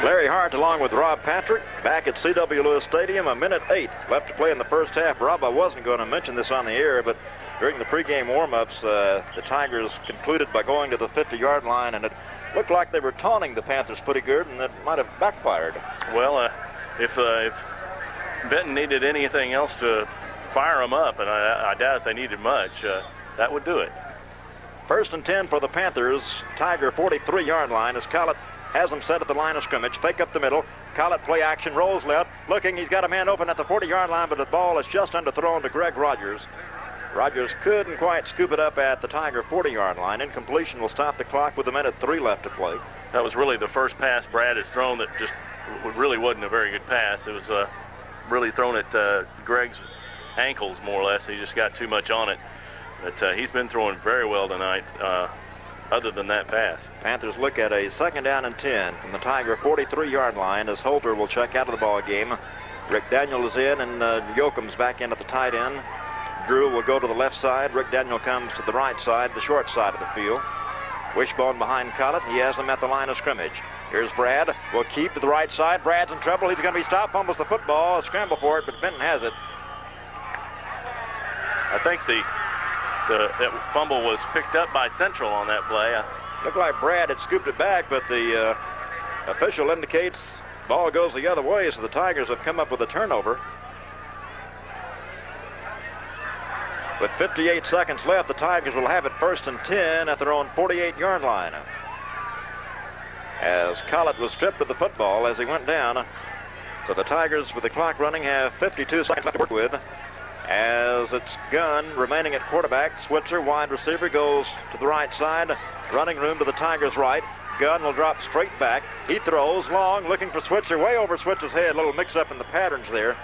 Larry Hart along with Rob Patrick back at C.W. Lewis Stadium. 1:08 left to play in the first half. Rob, I wasn't going to mention this on the air, but during the pregame warm-ups, the Tigers concluded by going to the 50-yard line, and it looked like they were taunting the Panthers pretty good, and that might have backfired. Well, if Benton needed anything else to fire them up, and I doubt if they needed much, that would do it. 1st and 10 for the Panthers. Tiger 43-yard line as Collett has them set at the line of scrimmage. Fake up the middle. Collett play action, rolls left. Looking, he's got a man open at the 40-yard line, but the ball is just underthrown to Greg Rogers. Rogers couldn't quite scoop it up at the Tiger 40-yard line. Incompletion will stop the clock with 1:03 left to play. That was really the first pass Brad has thrown that just really wasn't a very good pass. It was really thrown at Greg's ankles, more or less. He just got too much on it. But he's been throwing very well tonight, other than that pass. Panthers look at a 2nd down and 10 from the Tiger 43-yard line as Holter will check out of the ball game. Rick Daniel is in, and Yoakum's back in at the tight end. Drew will go to the left side. Rick Daniel comes to the right side, the short side of the field. Wishbone behind Collett. He has them at the line of scrimmage. Here's Brad. Will keep to the right side. Brad's in trouble. He's going to be stopped. Fumbles the football. A scramble for it, but Benton has it. I think that fumble was picked up by Central on that play. Looked like Brad had scooped it back, but the official indicates ball goes the other way, so the Tigers have come up with a turnover. With 58 seconds left, the Tigers will have it 1st and 10 at their own 48-yard line. As Collett was stripped of the football as he went down. So the Tigers, with the clock running, have 52 seconds left to work with. As it's Gunn remaining at quarterback. Switzer, wide receiver, goes to the right side. Running room to the Tigers' right. Gunn will drop straight back. He throws long, looking for Switzer, way over Switzer's head. A little mix-up in the patterns there.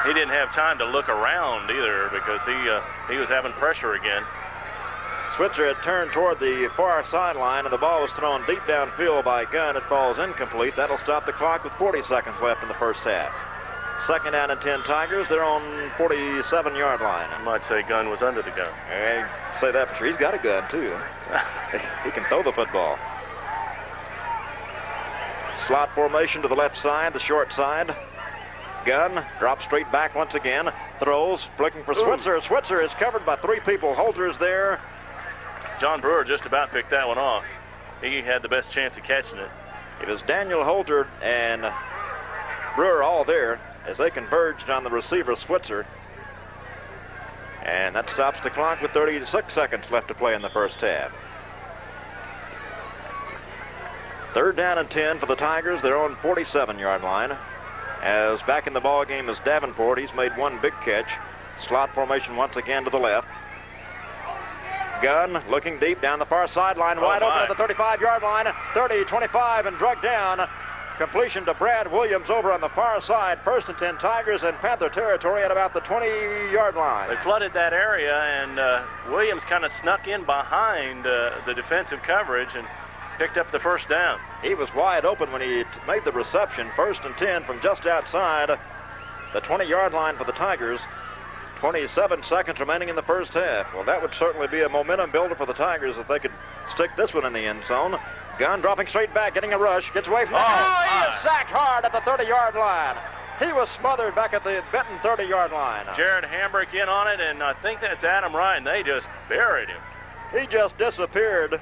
He didn't have time to look around either because he was having pressure again. Switzer had turned toward the far sideline, and the ball was thrown deep downfield by Gunn. It falls incomplete. That'll stop the clock with 40 seconds left in the first half. 2nd down and 10 Tigers. They're on 47-yard line. I might say Gunn was under the gun. I say that for sure. He's got a gun, too. He can throw the football. Slot formation to the left side, the short side. Gunn drops straight back once again. Throws, flicking for Switzer. Switzer is covered by 3 people. Holter is there. John Brewer just about picked that one off. He had the best chance of catching it. It was Daniel, Holter, and Brewer all there as they converged on the receiver, Switzer. And that stops the clock with 36 seconds left to play in the first half. 3rd down and 10 for the Tigers. They're on 47-yard line. As back in the ball game is Davenport. He's made one big catch. Slot formation once again to the left. Gunn looking deep down the far sideline, wide open at the 35-yard line. 30, 25, and drugged down. Completion to Brad Williams over on the far side. 1st and 10 Tigers in Panther territory at about the 20-yard line. They flooded that area, and Williams kind of snuck in behind the defensive coverage and picked up the first down. He was wide open when he made the reception. 1st and 10 from just outside the 20-yard line for the Tigers. 27 seconds remaining in the first half. Well, that would certainly be a momentum builder for the Tigers if they could stick this one in the end zone. Gunn dropping straight back, getting a rush, gets away from he is sacked hard at the 30-yard line. He was smothered back at the Benton 30-yard line. Jared Hambrick in on it, and I think that's Adam Ryan. They just buried him. He just disappeared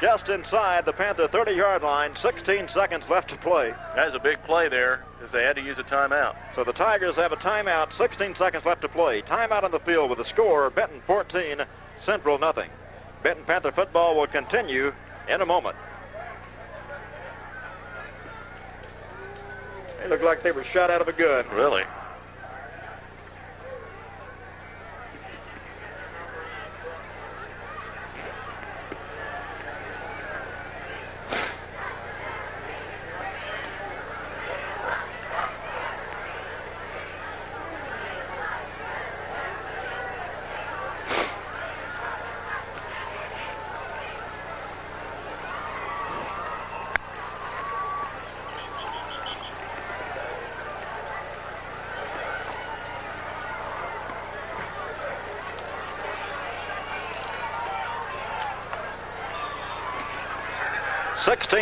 just inside the Panther 30-yard line. 16 seconds left to play. That was a big play there, because they had to use a timeout. So the Tigers have a timeout, 16 seconds left to play. Timeout on the field with the score, Benton 14, Central nothing. Benton Panther football will continue in a moment. They looked like they were shot out of a gun. Really?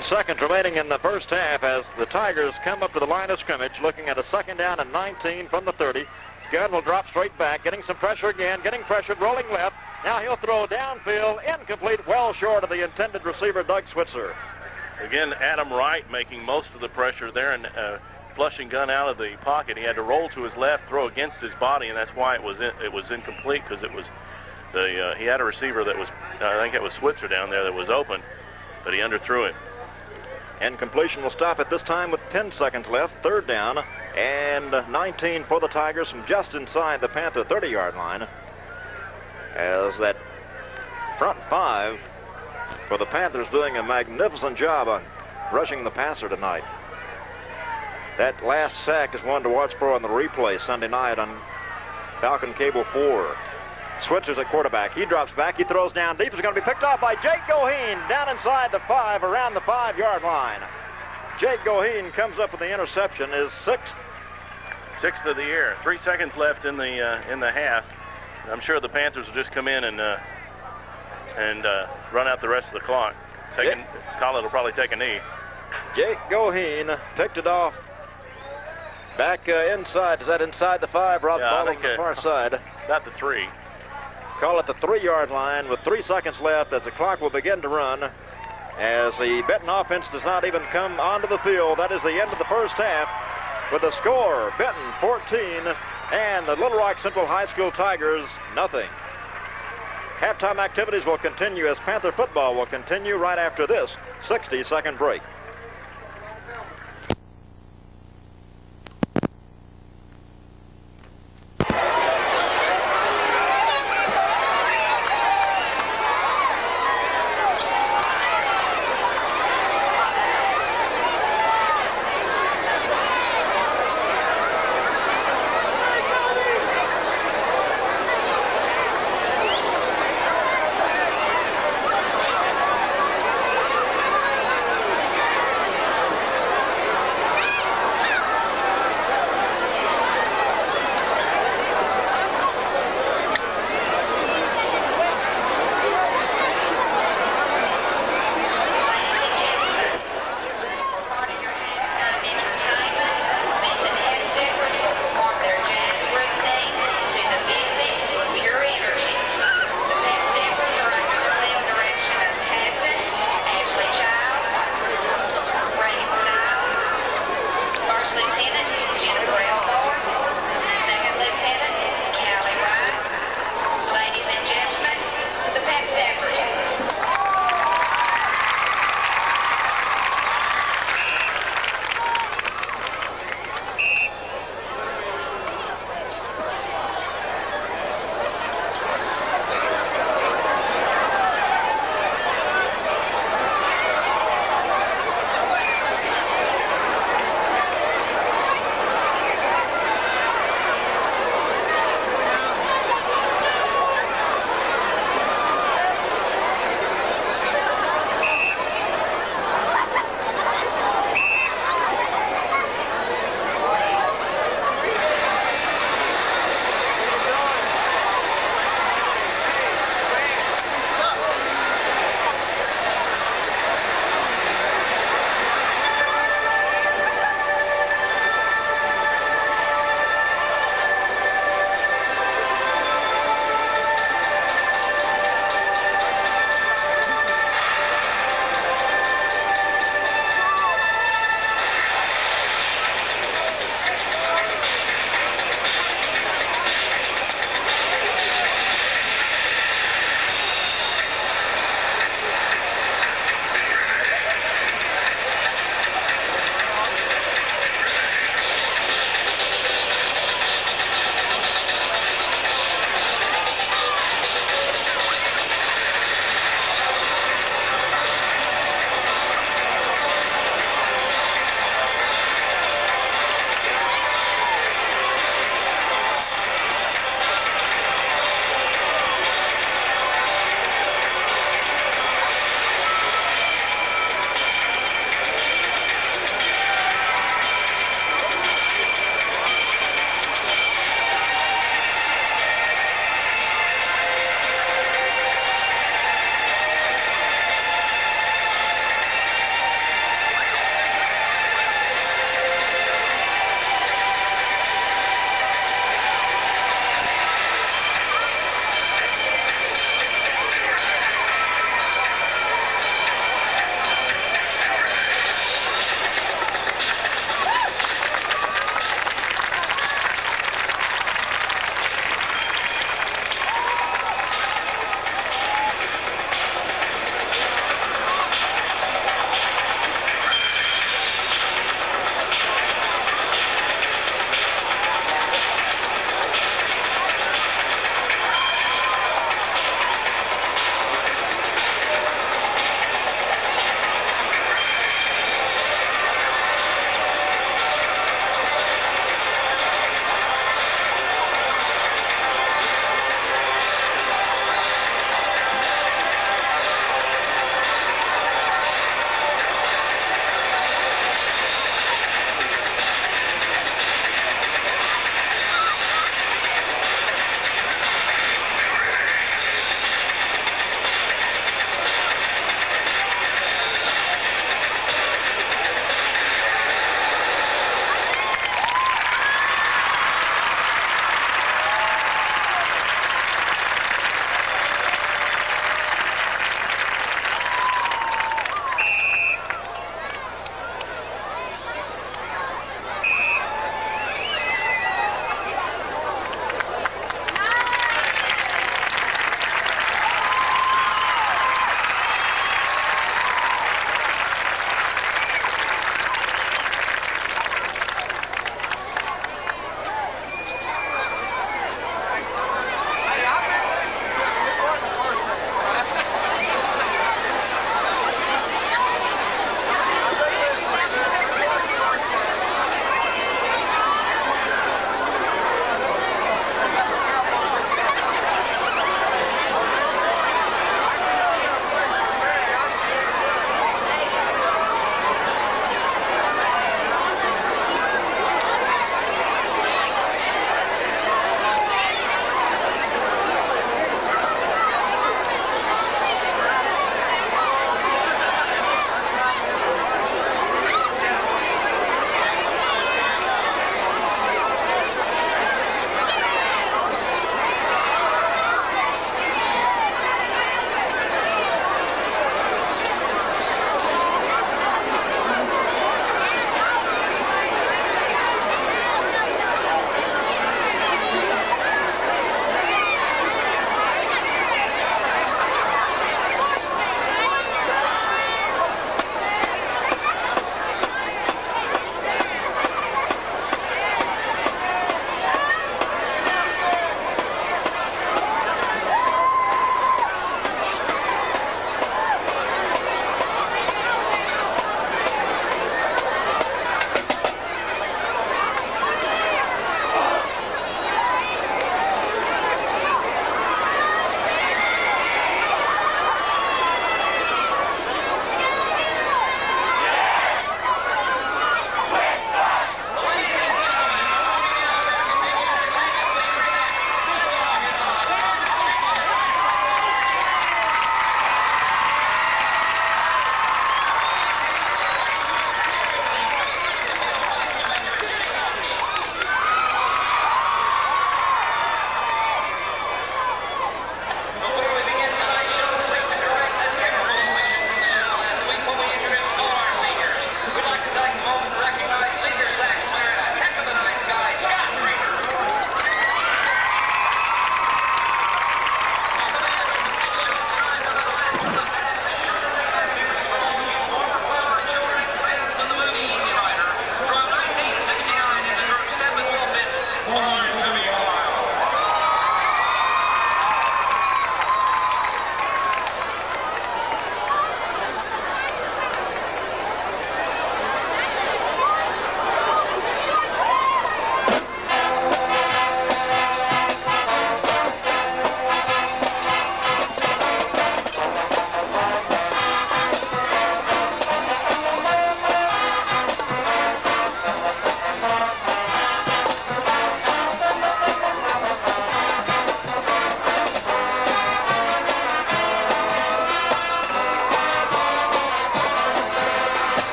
Seconds remaining in the first half as the Tigers come up to the line of scrimmage, looking at a 2nd down and 19 from the 30. Gunn will drop straight back, getting some pressure again, getting pressured, rolling left. Now he'll throw downfield, incomplete, well short of the intended receiver, Doug Switzer. Again, Adam Wright making most of the pressure there and flushing Gunn out of the pocket. He had to roll to his left, throw against his body, and that's why it was incomplete, because it was he had a receiver that was, I think it was Switzer down there that was open, but he underthrew him. And completion will stop at this time with 10 seconds left. 3rd down and 19 for the Tigers from just inside the Panther 30-yard line. As that front 5 for the Panthers doing a magnificent job on rushing the passer tonight. That last sack is one to watch for on the replay Sunday night on Falcon Cable 4. Switzer's at quarterback. He drops back. He throws down deep. It's going to be picked off by Jake Goheen down inside the 5, around the 5-yard line. Jake Goheen comes up with the interception, his 6th. 6th of the year. 3 seconds left in the half. I'm sure the Panthers will just come in and run out the rest of the clock. Collett will probably take a knee. Jake Goheen picked it off back inside. Is that inside the 5? Rob ball on the far side. About the 3. Call it the 3-yard line with 3 seconds left as the clock will begin to run. As the Benton offense does not even come onto the field. That is the end of the first half with the score, Benton 14 and the Little Rock Central High School Tigers nothing. Halftime activities will continue as Panther football will continue right after this 60-second break.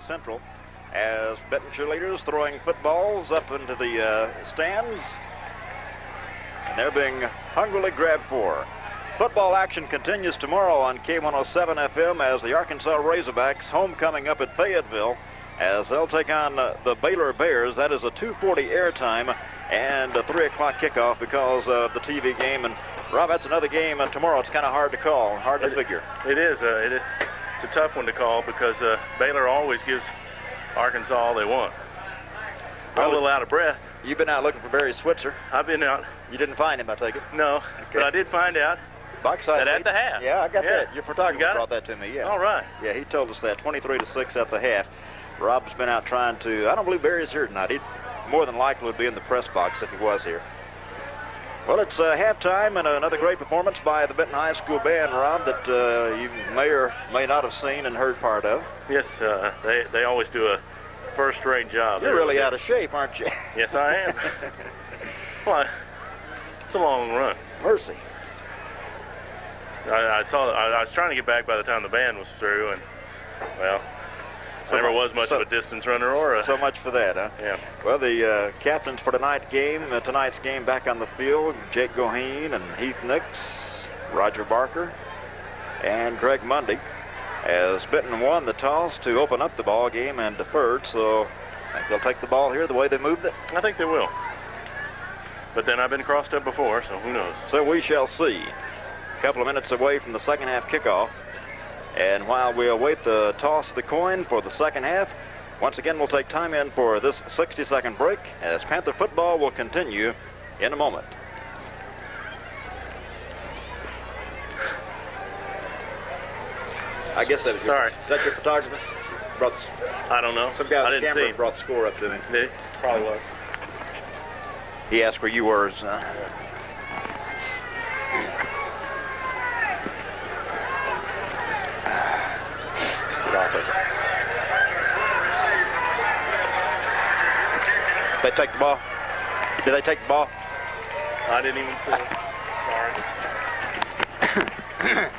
Central as Benton cheerleaders throwing footballs up into the stands. And they're being hungrily grabbed for. Football action continues tomorrow on K107 FM as the Arkansas Razorbacks homecoming up at Fayetteville as they'll take on the Baylor Bears. That is a 2:40 airtime and a 3 o'clock kickoff because of the TV game. And Rob, that's another game tomorrow. It's kind of hard to call, hard to figure. It is. It's a tough one to call because Baylor always gives Arkansas all they want. I'm a little out of breath. You've been out looking for Barry Switzer. I've been out. You didn't find him, I take it? No, okay. But I did find out that at the half. Yeah, I got that. Your photographer brought that to me, yeah. All right. Yeah, he told us that, 23-6 at the half. Rob's been out trying to, I don't believe Barry's here tonight. He more than likely would be in the press box if he was here. Well, it's halftime and another great performance by the Benton High School band, Rob, that you may or may not have seen and heard part of. Yes, they always do a first-rate job. You're really out of shape, aren't you? Yes, I am. Well, it's a long run. Mercy. I was trying to get back by the time the band was through, and, well, never was much of a distance runner or a... So much for that, huh? Yeah. Well, the captains for tonight's game back on the field, Jake Goheen and Heath Nix, Roger Barker, and Greg Mundy, as Benton won the toss to open up the ball game and deferred, so I think they'll take the ball here the way they moved it. I think they will. But then I've been crossed up before, so who knows? So we shall see. A couple of minutes away from the second half kickoff. And while we await the toss of the coin for the second half, once again we'll take time in for this 60-second break as Panther football will continue in a moment. I guess that was Sorry. Is that your photographer? I don't know. Some guy I with the didn't camera see. brought the score up to me. Did he? Probably was. He asked where you were. They take the ball. Did they take the ball? I didn't even see it. Sorry.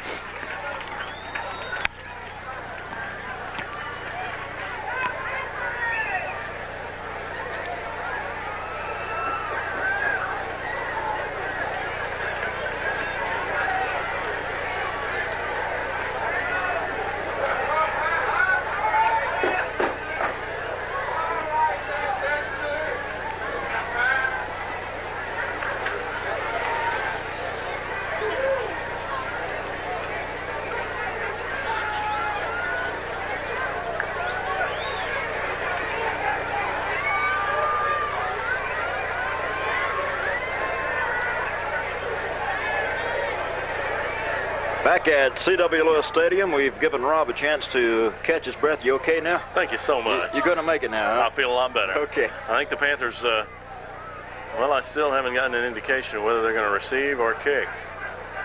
Back at C.W. Lewis Stadium, we've given Rob a chance to catch his breath. You okay now? Thank you so much. You're going to make it now, huh? I feel a lot better. Okay. I think the Panthers, well, I still haven't gotten an indication of whether they're going to receive or kick.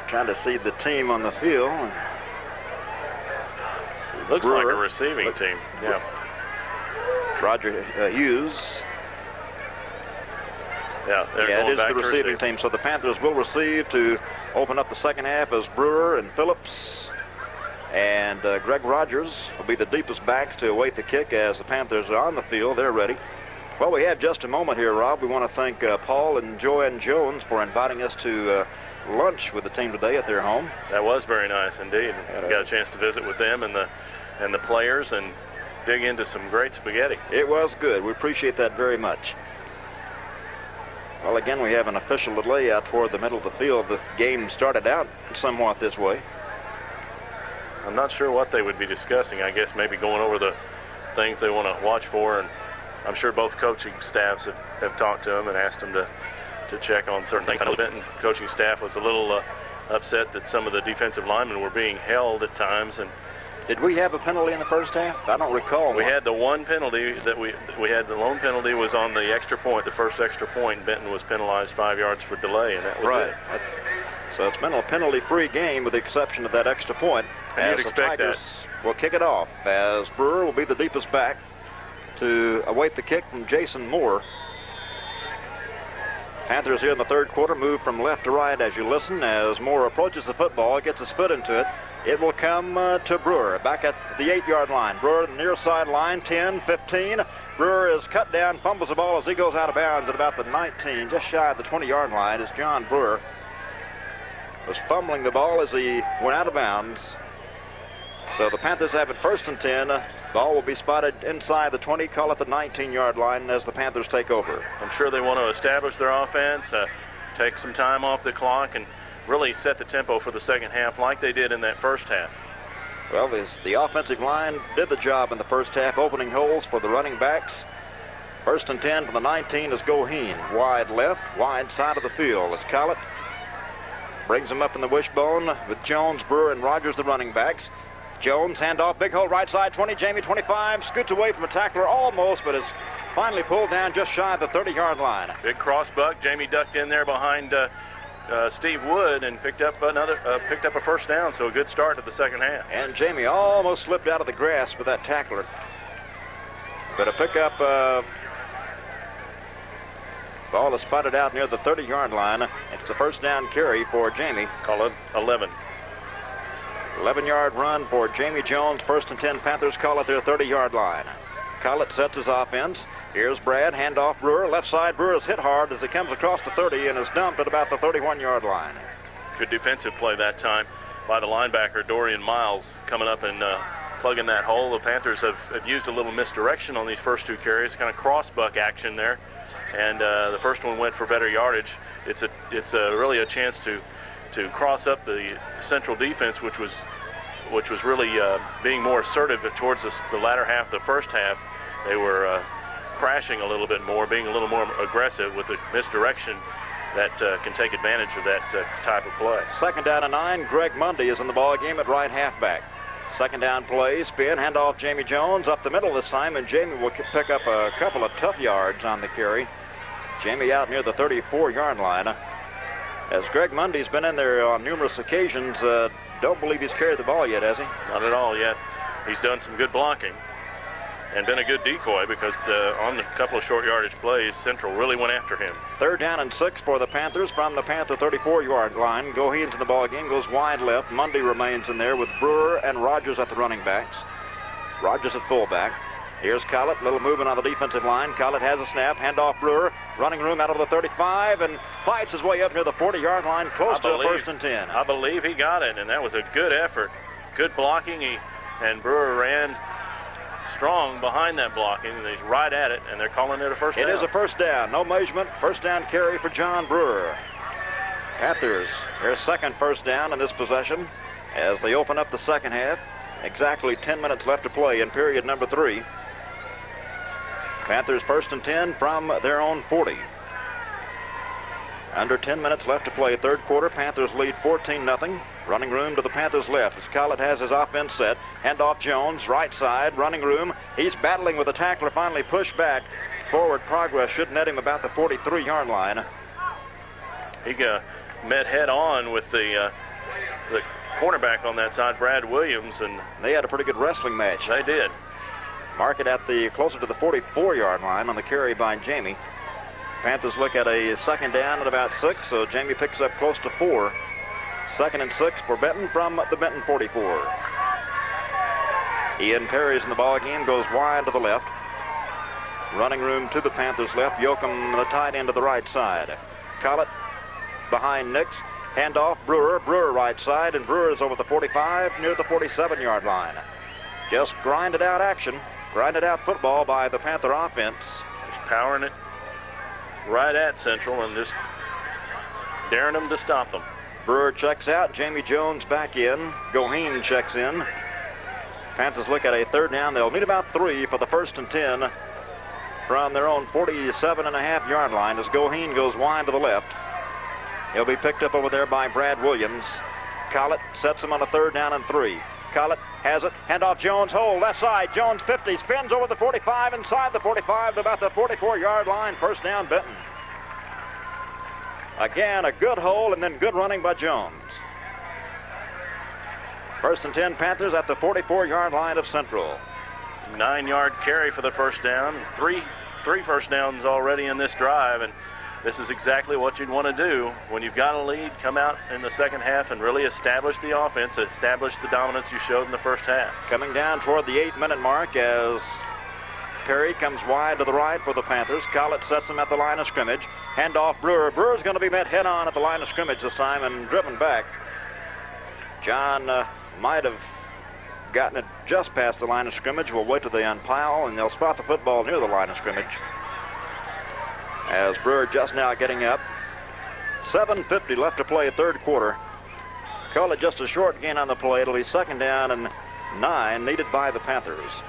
Trying to see the team on the field. Looks like a receiving team. Yeah. Roger Hughes. Yeah, it is the receiving team. So the Panthers will receive to open up the second half as Brewer and Phillips and Greg Rogers will be the deepest backs to await the kick as the Panthers are on the field. They're ready. Well, we have just a moment here, Rob. We want to thank Paul and Joanne Jones for inviting us to lunch with the team today at their home. That was very nice indeed. We got a chance to visit with them and the players and dig into some great spaghetti. It was good. We appreciate that very much. Well, again, we have an official delay out toward the middle of the field. The game started out somewhat this way. I'm not sure what they would be discussing. I guess maybe going over the things they want to watch for, and I'm sure both coaching staffs have talked to them and asked them to check on certain things. I know the Benton coaching staff was a little upset that some of the defensive linemen were being held at times. And did we have a penalty in the first half? I don't recall. We had the one penalty that we had. The lone penalty was on the extra point, the first extra point. Benton was penalized 5 yards for delay, and that was it. So it's been a penalty-free game with the exception of that extra point. And you'd expect that. Will kick it off as Brewer will be the deepest back to await the kick from Jason Moore. Panthers here in the third quarter move from left to right as you listen. As Moore approaches the football, gets his foot into it. It will come to Brewer back at the 8-yard line. Brewer near sideline, 10, 15. Brewer is cut down, fumbles the ball as he goes out of bounds at about the 19, just shy of the 20-yard line, as John Brewer was fumbling the ball as he went out of bounds. So the Panthers have it 1st and 10. Ball will be spotted inside the 20, call it the 19-yard line as the Panthers take over. I'm sure they want to establish their offense, take some time off the clock, and really set the tempo for the second half like they did in that first half. Well, the offensive line did the job in the first half, opening holes for the running backs. 1st and 10 from the 19 is Goheen. Wide left, wide side of the field as Collett brings him up in the wishbone with Jones, Brewer, and Rogers, the running backs. Jones, handoff, big hole, right side, 20, Jamie, 25, scoots away from a tackler almost, but is finally pulled down just shy of the 30-yard line. Big cross buck. Jamie ducked in there behind Steve Wood and picked up a first down, so a good start to the second half. And Jamie almost slipped out of the grasp of that tackler. But a pickup, ball is spotted out near the 30-yard line. It's a first down carry for Jamie. Call it 11. 11-yard run for Jamie Jones. 1st and 10, Panthers call it their 30-yard line. Collett sets his offense. Here's Brad, handoff Brewer. Left side, Brewer is hit hard as he comes across the 30 and is dumped at about the 31-yard line. Good defensive play that time by the linebacker, Dorian Miles, coming up and plugging that hole. The Panthers have used a little misdirection on these first two carries, kind of cross-buck action there. And the first one went for better yardage. It's really a chance to cross up the Central defense, which was really being more assertive towards the latter half of the first half. They were crashing a little bit more, being a little more aggressive with the misdirection that can take advantage of that type of play. 2nd down and 9. Greg Mundy is in the ball game at right halfback. 2nd down play, spin, handoff Jamie Jones up the middle this time, and Jamie will pick up a couple of tough yards on the carry. Jamie out near the 34-yard line. As Greg Mundy's been in there on numerous occasions, don't believe he's carried the ball yet, has he? Not at all yet. He's done some good blocking and been a good decoy because on a couple of short yardage plays, Central really went after him. 3rd down and 6 for the Panthers from the Panther 34-yard line. Goheen's in the ball game, goes wide left. Mundy remains in there with Brewer and Rogers at the running backs. Rogers at fullback. Here's Collett, little movement on the defensive line. Collett has a snap, handoff Brewer, running room out of the 35 and fights his way up near the 40-yard line, close to 1st and 10. I believe he got it, and that was a good effort. Good blocking, and Brewer ran strong behind that blocking, and he's right at it, and they're calling it a first down. It is a first down, no measurement, first down carry for John Brewer. Panthers, their second first down in this possession as they open up the second half. Exactly 10 minutes left to play in period number 3. Panthers 1st and 10 from their own 40. Under 10 minutes left to play. Third quarter, Panthers lead 14-0. Running room to the Panthers left as Collett has his offense set. Handoff Jones, right side, running room. He's battling with the tackler, finally pushed back. Forward progress should net him about the 43-yard line. He met head on with the cornerback on that side, Brad Williams, and they had a pretty good wrestling match. They did. Mark it at the closer to the 44-yard line on the carry by Jamie. Panthers look at a 2nd down at about 6, so Jamie picks up close to 4. 2nd and 6 for Benton from the Benton 44. Ian Perry's in the ball game, goes wide to the left. Running room to the Panthers left. Yoakum, the tight end, to the right side. Collett behind Nix. Handoff Brewer. Brewer right side, and Brewer is over the 45 near the 47-yard line. Just grinded out action. Grinded out football by the Panther offense. Just powering it right at Central and just daring them to stop them. Brewer checks out. Jamie Jones back in. Goheen checks in. Panthers look at a 3rd down. They'll need about 3 for the 1st and 10 from their own 47.5-yard line as Goheen goes wide to the left. He'll be picked up over there by Brad Williams. Collett sets him on a 3rd down and 3. Collett has it. Handoff Jones. Hole left side. Jones 50. Spins over the 45. Inside the 45 to about the 44-yard line. First down, Benton. Again, a good hole and then good running by Jones. 1st and 10 Panthers at the 44-yard line of Central. 9-yard carry for the first down. Three first downs already in this drive, and this is exactly what you'd want to do when you've got a lead. Come out in the second half and really establish the offense, establish the dominance you showed in the first half. Coming down toward the 8-minute mark as Perry comes wide to the right for the Panthers. Collett sets him at the line of scrimmage. Handoff Brewer. Brewer's going to be met head-on at the line of scrimmage this time and driven back. John might have gotten it just past the line of scrimmage. We'll wait till they unpile, and they'll spot the football near the line of scrimmage. As Brewer just now getting up. 7:50 left to play, third quarter. Call it just a short gain on the play. It'll be second down and 9 needed by the Panthers.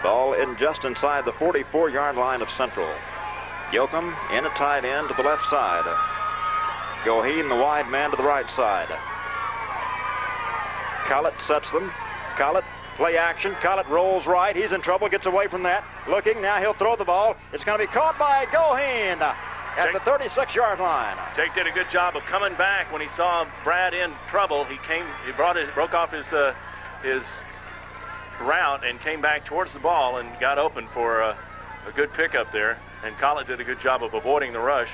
Ball in just inside the 44-yard line of Central. Yoakum in a tight end to the left side. Goheen, the wide man, to the right side. Collett sets them. Collett, play action. Collett rolls right. He's in trouble, gets away from that. Looking, now he'll throw the ball. It's going to be caught by Goheen at the 36-yard line. Jake did a good job of coming back when he saw Brad in trouble. He broke off his route and came back towards the ball and got open for a good pickup there. And Collett did a good job of avoiding the rush.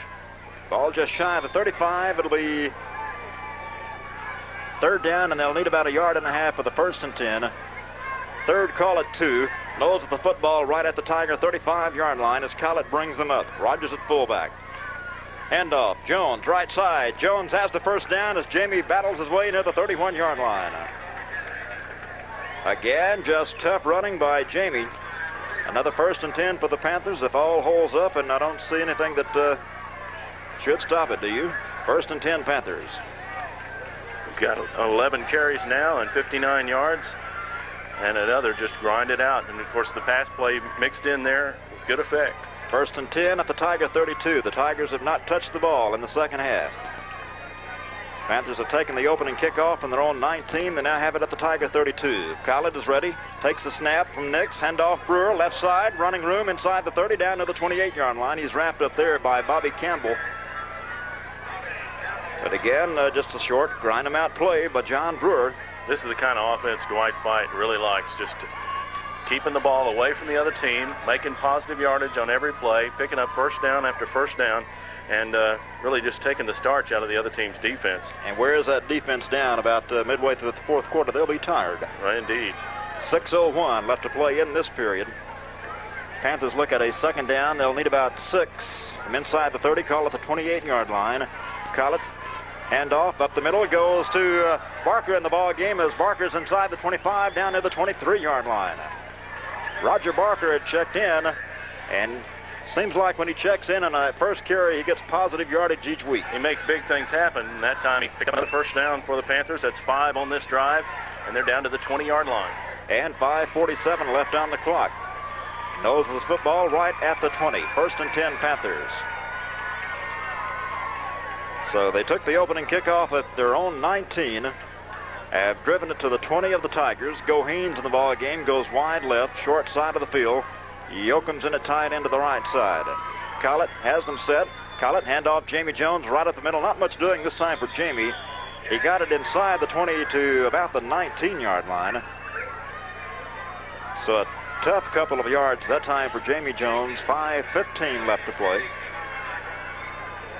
Ball just shy of the 35. It'll be third down, and they'll need about 1.5 yards for the 1st and 10. Third call at 2. Nose of the football right at the Tiger 35-yard line as Collett brings them up. Rogers at fullback. Handoff. Jones, right side. Jones has the first down as Jamie battles his way near the 31-yard line. Again, just tough running by Jamie. Another 1st and 10 for the Panthers if all holds up, and I don't see anything that should stop it, do you? 1st and 10 Panthers. He's got 11 carries now and 59 yards, and another just grinded out. And, of course, the pass play mixed in there with good effect. 1st and 10 at the Tiger 32. The Tigers have not touched the ball in the second half. Panthers have taken the opening kickoff from their own 19. They now have it at the Tiger 32. Collett is ready. Takes the snap from Nix. Handoff Brewer, left side. Running room inside the 30 down to the 28-yard line. He's wrapped up there by Bobby Campbell. But again, just a short grind-em-out play by John Brewer. This is the kind of offense Dwight Fite really likes, just keeping the ball away from the other team, making positive yardage on every play, picking up first down after first down, and really just taking the starch out of the other team's defense. And where is that defense down about midway through the fourth quarter? They'll be tired. Right, indeed. 6:01 left to play in this period. Panthers look at a second down. They'll need about 6 from inside the 30, call it the 28-yard line. Collett, handoff up the middle, goes to Barker in the ball game as Barker's inside the 25 down to the 23-yard line. Roger Barker had checked in, and seems like when he checks in on that first carry, he gets positive yardage each week. He makes big things happen, and that time he picked up the first down for the Panthers. That's 5 on this drive, and they're down to the 20-yard line. And 5:47 left on the clock. Nose of the football right at the 20. 1st and 10 Panthers. So they took the opening kickoff at their own 19. Have driven it to the 20 of the Tigers. Goheen's in the ball game, goes wide left, short side of the field. Yoakum's in a tight end to the right side. Collett has them set. Collett, handoff Jamie Jones right up the middle. Not much doing this time for Jamie. He got it inside the 20 to about the 19-yard line. So a tough couple of yards that time for Jamie Jones. 5:15 left to play.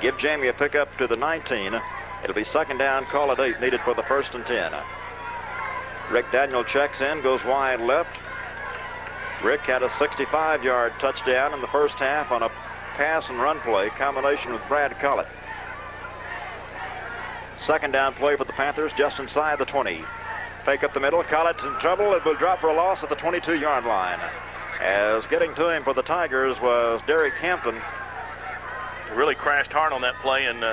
Give Jamie a pickup to the 19. It'll be second down, call it 8, needed for the 1st and 10. Rick Daniel checks in, goes wide left. Rick had a 65-yard touchdown in the first half on a pass and run play, combination with Brad Collett. Second down play for the Panthers, just inside the 20. Fake up the middle, Collett's in trouble. It will drop for a loss at the 22-yard line. As getting to him for the Tigers was Derek Hampton. He really crashed hard on that play, and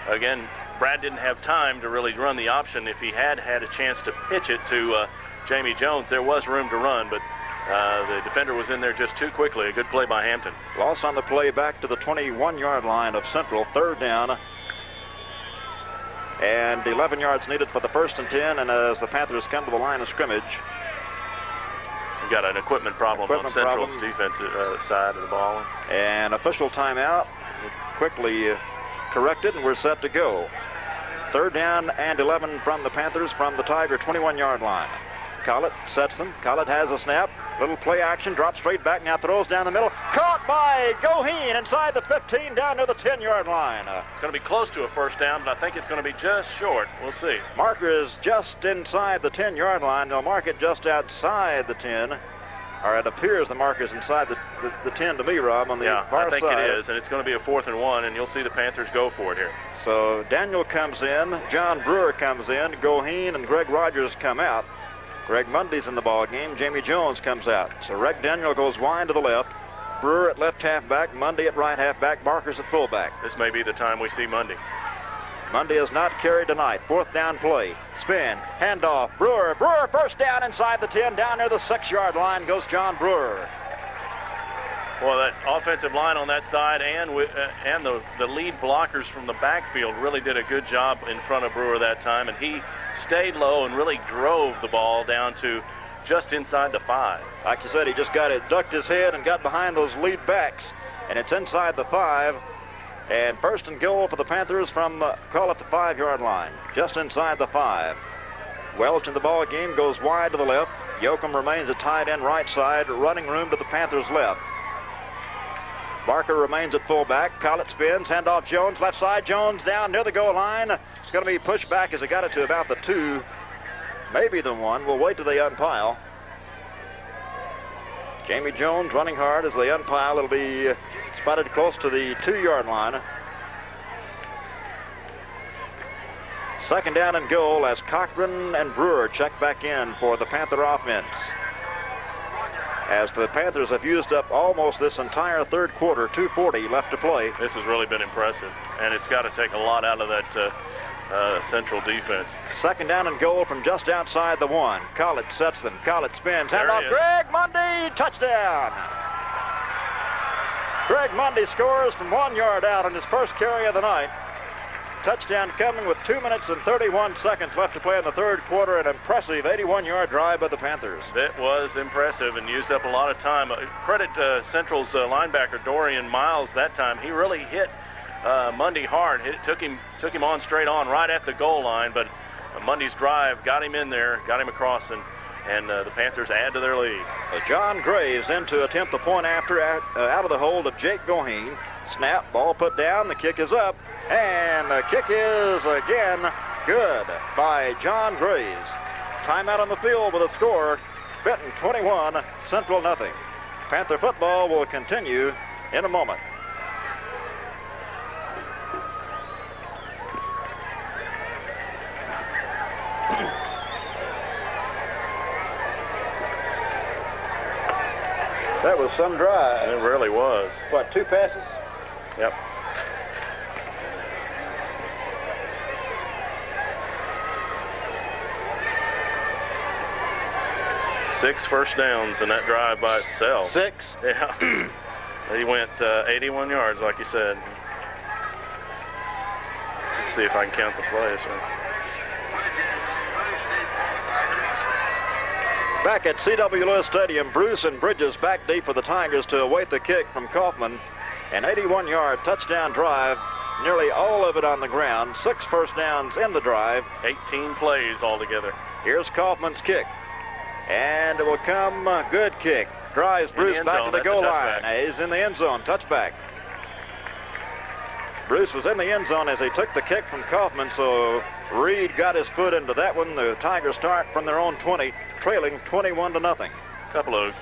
again, Brad didn't have time to really run the option. If he had had a chance to pitch it to Jamie Jones, there was room to run, but the defender was in there just too quickly. A good play by Hampton. Loss on the play back to the 21-yard line of Central. Third down and 11 yards needed for the 1st and 10. And as the Panthers come to the line of scrimmage, we've got an equipment problem on Central's defensive side of the ball. And official timeout quickly corrected, and we're set to go. Third down and 11 from the Panthers from the Tiger 21-yard line. Collett sets them. Collett has a snap. Little play action, drops straight back, now throws down the middle. Caught by Goheen inside the 15 down to the 10-yard line. It's going to be close to a first down, but I think it's going to be just short. We'll see. Marker is just inside the 10-yard line. They'll mark it just outside the 10. Or it appears the marker's inside the 10 to me, Rob, on the far side. I think it is, and it's going to be a 4th and 1, and you'll see the Panthers go for it here. So Daniel comes in, John Brewer comes in, Goheen and Greg Rogers come out. Greg Mundy's in the ball game. Jamie Jones comes out. So Rick Daniel goes wide to the left. Brewer at left halfback, Mundy at right halfback, Barker's at fullback. This may be the time we see Mundy. Mundy has not carried tonight. 4th down play. Spin. Handoff. Brewer. Brewer first down inside the 10. Down near the 6-yard line goes John Brewer. Well, that offensive line on that side and the lead blockers from the backfield really did a good job in front of Brewer that time, and he stayed low and really drove the ball down to just inside the 5. Like you said, he just got it, ducked his head and got behind those lead backs, and it's inside the 5. And first and goal for the Panthers from, call it the 5-yard line, just inside the 5. Welch in the ball game goes wide to the left. Yoakum remains at tight end right side, running room to the Panthers left. Barker remains at fullback. Collett spins, handoff Jones, left side. Jones down near the goal line. It's going to be pushed back as he got it to about the 2, maybe the 1. We'll wait till they unpile. Jamie Jones running hard as they unpile. It'll be spotted close to the 2-yard line. 2nd down and goal as Cochran and Brewer check back in for the Panther offense. As the Panthers have used up almost this entire 3rd quarter, 2:40 left to play. This has really been impressive, and it's got to take a lot out of that Central defense. 2nd down and goal from just outside the 1. Collett sets them. Collett spins. Handoff Greg Mundy. Touchdown. Greg Mundy scores from 1 yard out on his first carry of the night. Touchdown coming with 2 minutes and 31 seconds left to play in the 3rd quarter. An impressive 81-yard drive by the Panthers. That was impressive and used up a lot of time. Credit Central's linebacker Dorian Miles that time. He really hit Mundy hard. Took him on straight on right at the goal line, but Mundy's drive got him in there, got him across, and the Panthers add to their lead. John Graves in to attempt the point after out of the hold of Jake Goheen. Snap, ball put down, the kick is up, and the kick is again good by John Graves. Timeout on the field with a score, Benton 21, Central nothing. Panther football will continue in a moment. That was some drive. It really was. What, 2 passes? Yep. Six first downs in that drive by itself. 6? Yeah. He went 81 yards, like you said. Let's see if I can count the plays. Back at C.W. Lewis Stadium, Bruce and Bridges back deep for the Tigers to await the kick from Kaufman. An 81-yard touchdown drive, nearly all of it on the ground. 6 first downs in the drive. 18 plays altogether. Here's Kaufman's kick. And it will come a good kick. Drives Bruce back to the goal line. He's in the end zone. Touchback. Bruce was in the end zone as he took the kick from Kaufman, so Reed got his foot into that one. The Tigers start from their own 20, trailing 21-0. Couple of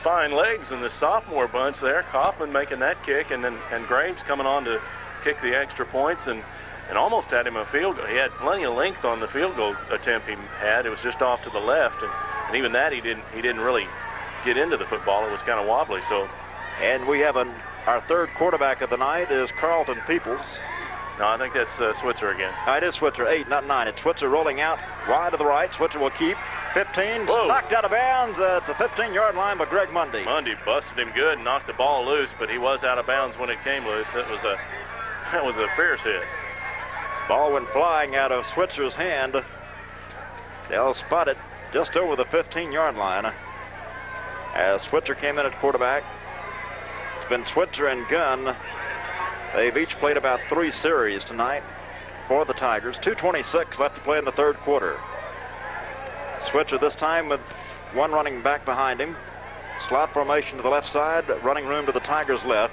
fine legs in the sophomore bunch there. Kaufman making that kick, and Graves coming on to kick the extra points and almost had him a field goal. He had plenty of length on the field goal attempt he had. It was just off to the left, and even that he didn't really get into the football. It was kind of wobbly. So, and we have our 3rd quarterback of the night is Carlton Peoples. No, I think that's Switzer again. It is Switzer, 8, not 9. It's Switzer rolling out wide to the right. Switzer will keep. 15, Whoa. Knocked out of bounds at the 15-yard line by Greg Mundy. Mundy busted him good and knocked the ball loose, but he was out of bounds when it came loose. That was a fierce hit. Ball went flying out of Switzer's hand. They'll spot it just over the 15-yard line as Switzer came in at quarterback. It's been Switzer and Gunn. They've each played about 3 series tonight for the Tigers. 2:26 left to play in the 3rd quarter. Switzer this time with 1 running back behind him. Slot formation to the left side, running room to the Tigers' left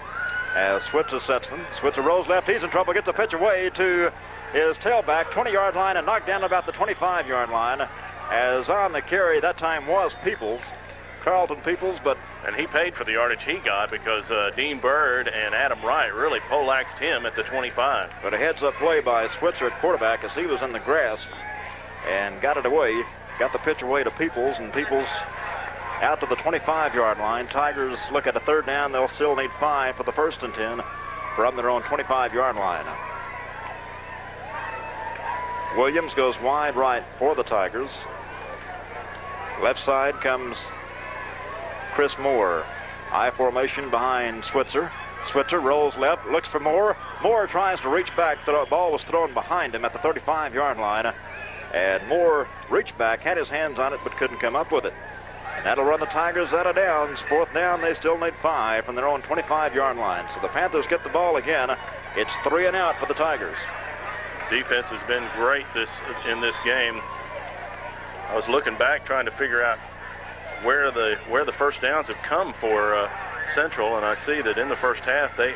as Switzer sets them. Switzer rolls left, he's in trouble, gets a pitch away to his tailback, 20-yard line, and knocked down about the 25-yard line. As on the carry that time was Peoples, Carlton Peoples, and he paid for the yardage he got because Dean Bird and Adam Wright really poleaxed him at the 25. But a heads-up play by Switzer at quarterback as he was in the grass and got it away, got the pitch away to Peoples, and Peoples out to the 25-yard line. Tigers look at a third down. They'll still need 5 for the 1st and 10 from their own 25-yard line. Williams goes wide right for the Tigers. Left side comes Chris Moore. I formation behind Switzer. Switzer rolls left, looks for Moore. Moore tries to reach back. The ball was thrown behind him at the 35-yard line. And Moore reached back, had his hands on it, but couldn't come up with it. And that'll run the Tigers out of downs. 4th down, they still need 5 from their own 25-yard line. So the Panthers get the ball again. It's 3 and out for the Tigers. Defense has been great in this game. I was looking back trying to figure out where the first downs have come for Central, and I see that in the first half they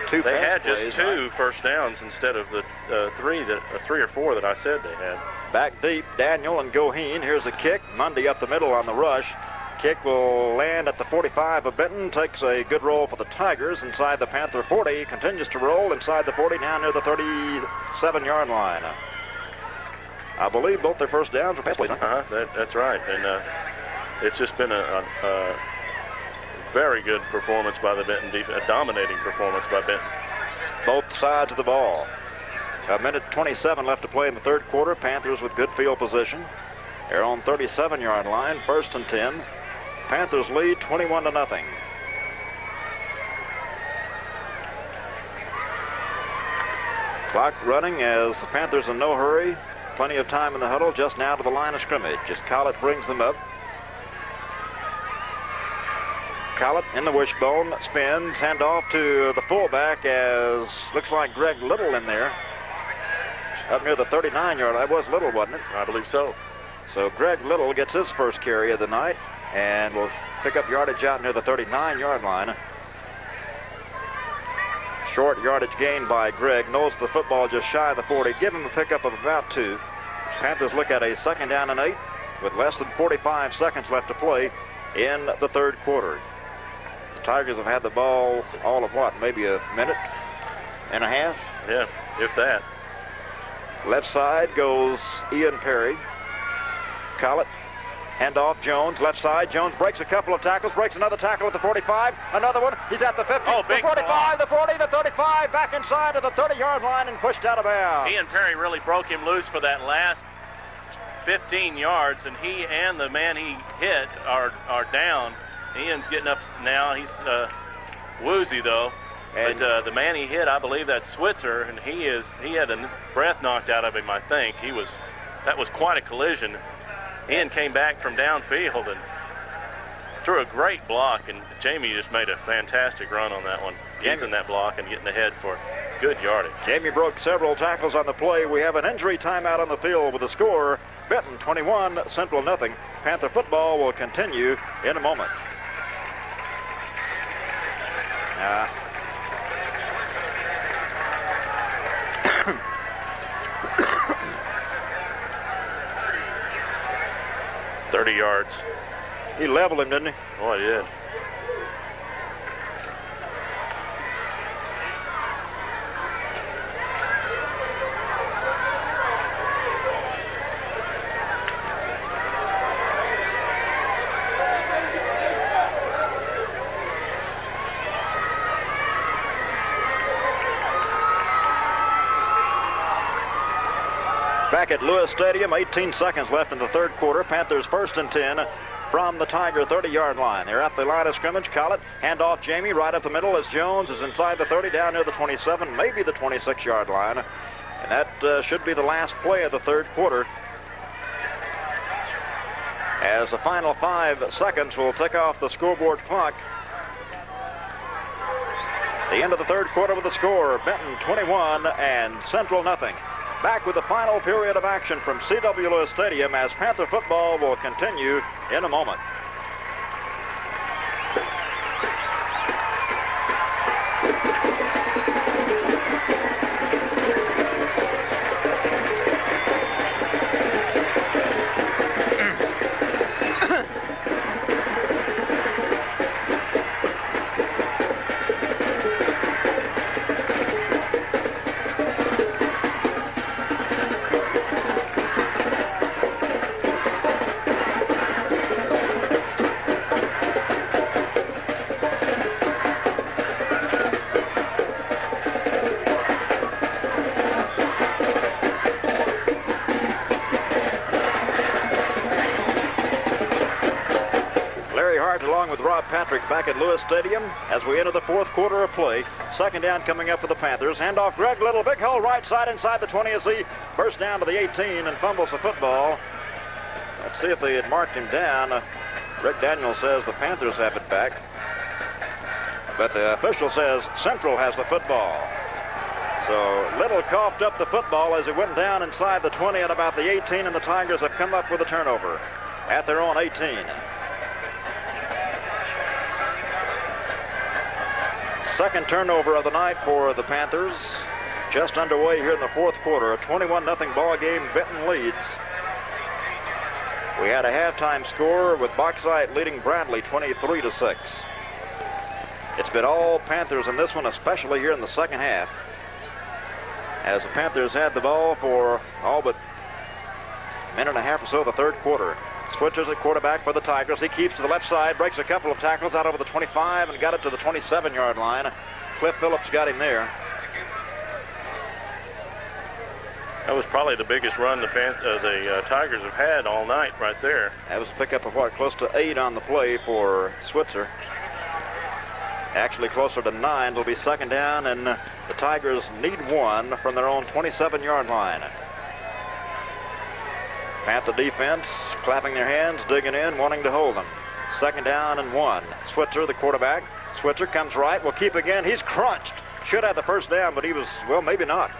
had just 2 first downs instead of the 3 or 4 that I said they had. Back deep, Daniel and Goheen. Here's a kick. Mundy up the middle on the rush. Kick will land at the 45 of Benton. Takes a good roll for the Tigers inside the Panther 40. Continues to roll inside the 40 down near the 37-yard line. I believe both their first downs were pass plays. That's right. And it's just been a very good performance by the Benton defense, a dominating performance by Benton. Both sides of the ball. A minute 27 left to play in the 3rd quarter. Panthers with good field position. They're on 37-yard line, 1st and 10. Panthers lead 21-0. Clock running as the Panthers in no hurry. Plenty of time in the huddle just now to the line of scrimmage as Collett brings them up. Collett in the wishbone, spins, handoff to the fullback as looks like Greg Little in there. Up near the 39-yard line. Was Little, wasn't it? I believe so. So Greg Little gets his first carry of the night and will pick up yardage out near the 39-yard line. Short yardage gain by Greg. Knows the football just shy of the 40. Give him a pickup of about 2. Panthers look at a 2nd down and 8 with less than 45 seconds left to play in the 3rd quarter. The Tigers have had the ball all of what? Maybe a minute and a half? Yeah, if that. Left side goes Ian Perry. Collett, handoff Jones, left side. Jones breaks a couple of tackles, breaks another tackle at the 45. Another one, he's at the 50, the 45, the 40, the 35, back inside of the 30-yard line and pushed out of bounds. Ian Perry really broke him loose for that last 15 yards, and he and the man he hit are down. Ian's getting up now. He's woozy, though. But the man he hit, I believe that's Switzer, and he had the breath knocked out of him, I think. That was quite a collision. Ian came back from downfield and threw a great block, and Jamie just made a fantastic run on that one, using that block and getting ahead for good yardage. Jamie broke several tackles on the play. We have an injury timeout on the field with the score, Benton 21, Central nothing. Panther football will continue in a moment. Uh, 30 yards. He leveled him, didn't he? Oh, he did. Back at Lewis Stadium, 18 seconds left in the 3rd quarter. Panthers 1st and 10 from the Tiger 30-yard line. They're at the line of scrimmage. Collett, handoff Jamie right up the middle as Jones is inside the 30, down near the 27, maybe the 26-yard line. And that should be the last play of the 3rd quarter. As the final 5 seconds will tick off the scoreboard clock. The end of the 3rd quarter with the score, Benton 21 and Central nothing. Back with the final period of action from C.W. Lewis Stadium as Panther football will continue in a moment. Bob Patrick back at Lewis Stadium as we enter the fourth quarter of play. Second down coming up for the Panthers. Handoff Greg Little, big hole right side inside the 20 as he bursts down to the 18 and fumbles the football. Let's see if they had marked him down. Rick Daniels says the Panthers have it back, but the official says Central has the football. So Little coughed up the football as it went down inside the 20 at about the 18, and the Tigers have come up with a turnover at their own 18. Second turnover of the night for the Panthers. Just underway here in the fourth quarter. A 21-0 ball game. Benton leads. We had a halftime score with Bauxite leading Bradley 23-6. It's been all Panthers in this one, especially here in the second half, as the Panthers had the ball for all but a minute and a half or so of the third quarter. Switches at quarterback for the Tigers. He keeps to the left side, breaks a couple of tackles out over the 25 and got it to the 27-yard line. Cliff Phillips got him there. That was probably the biggest run the Tigers have had all night right there. That was a pickup of what, close to 8 on the play for Switzer. Actually closer to 9. It'll be second down, and the Tigers need 1 from their own 27-yard line. Panther defense clapping their hands, digging in, wanting to hold them. Second down and 1. Switzer, the quarterback. Switzer comes right, will keep again. He's crunched. Should have the first down, but he was, well, maybe not.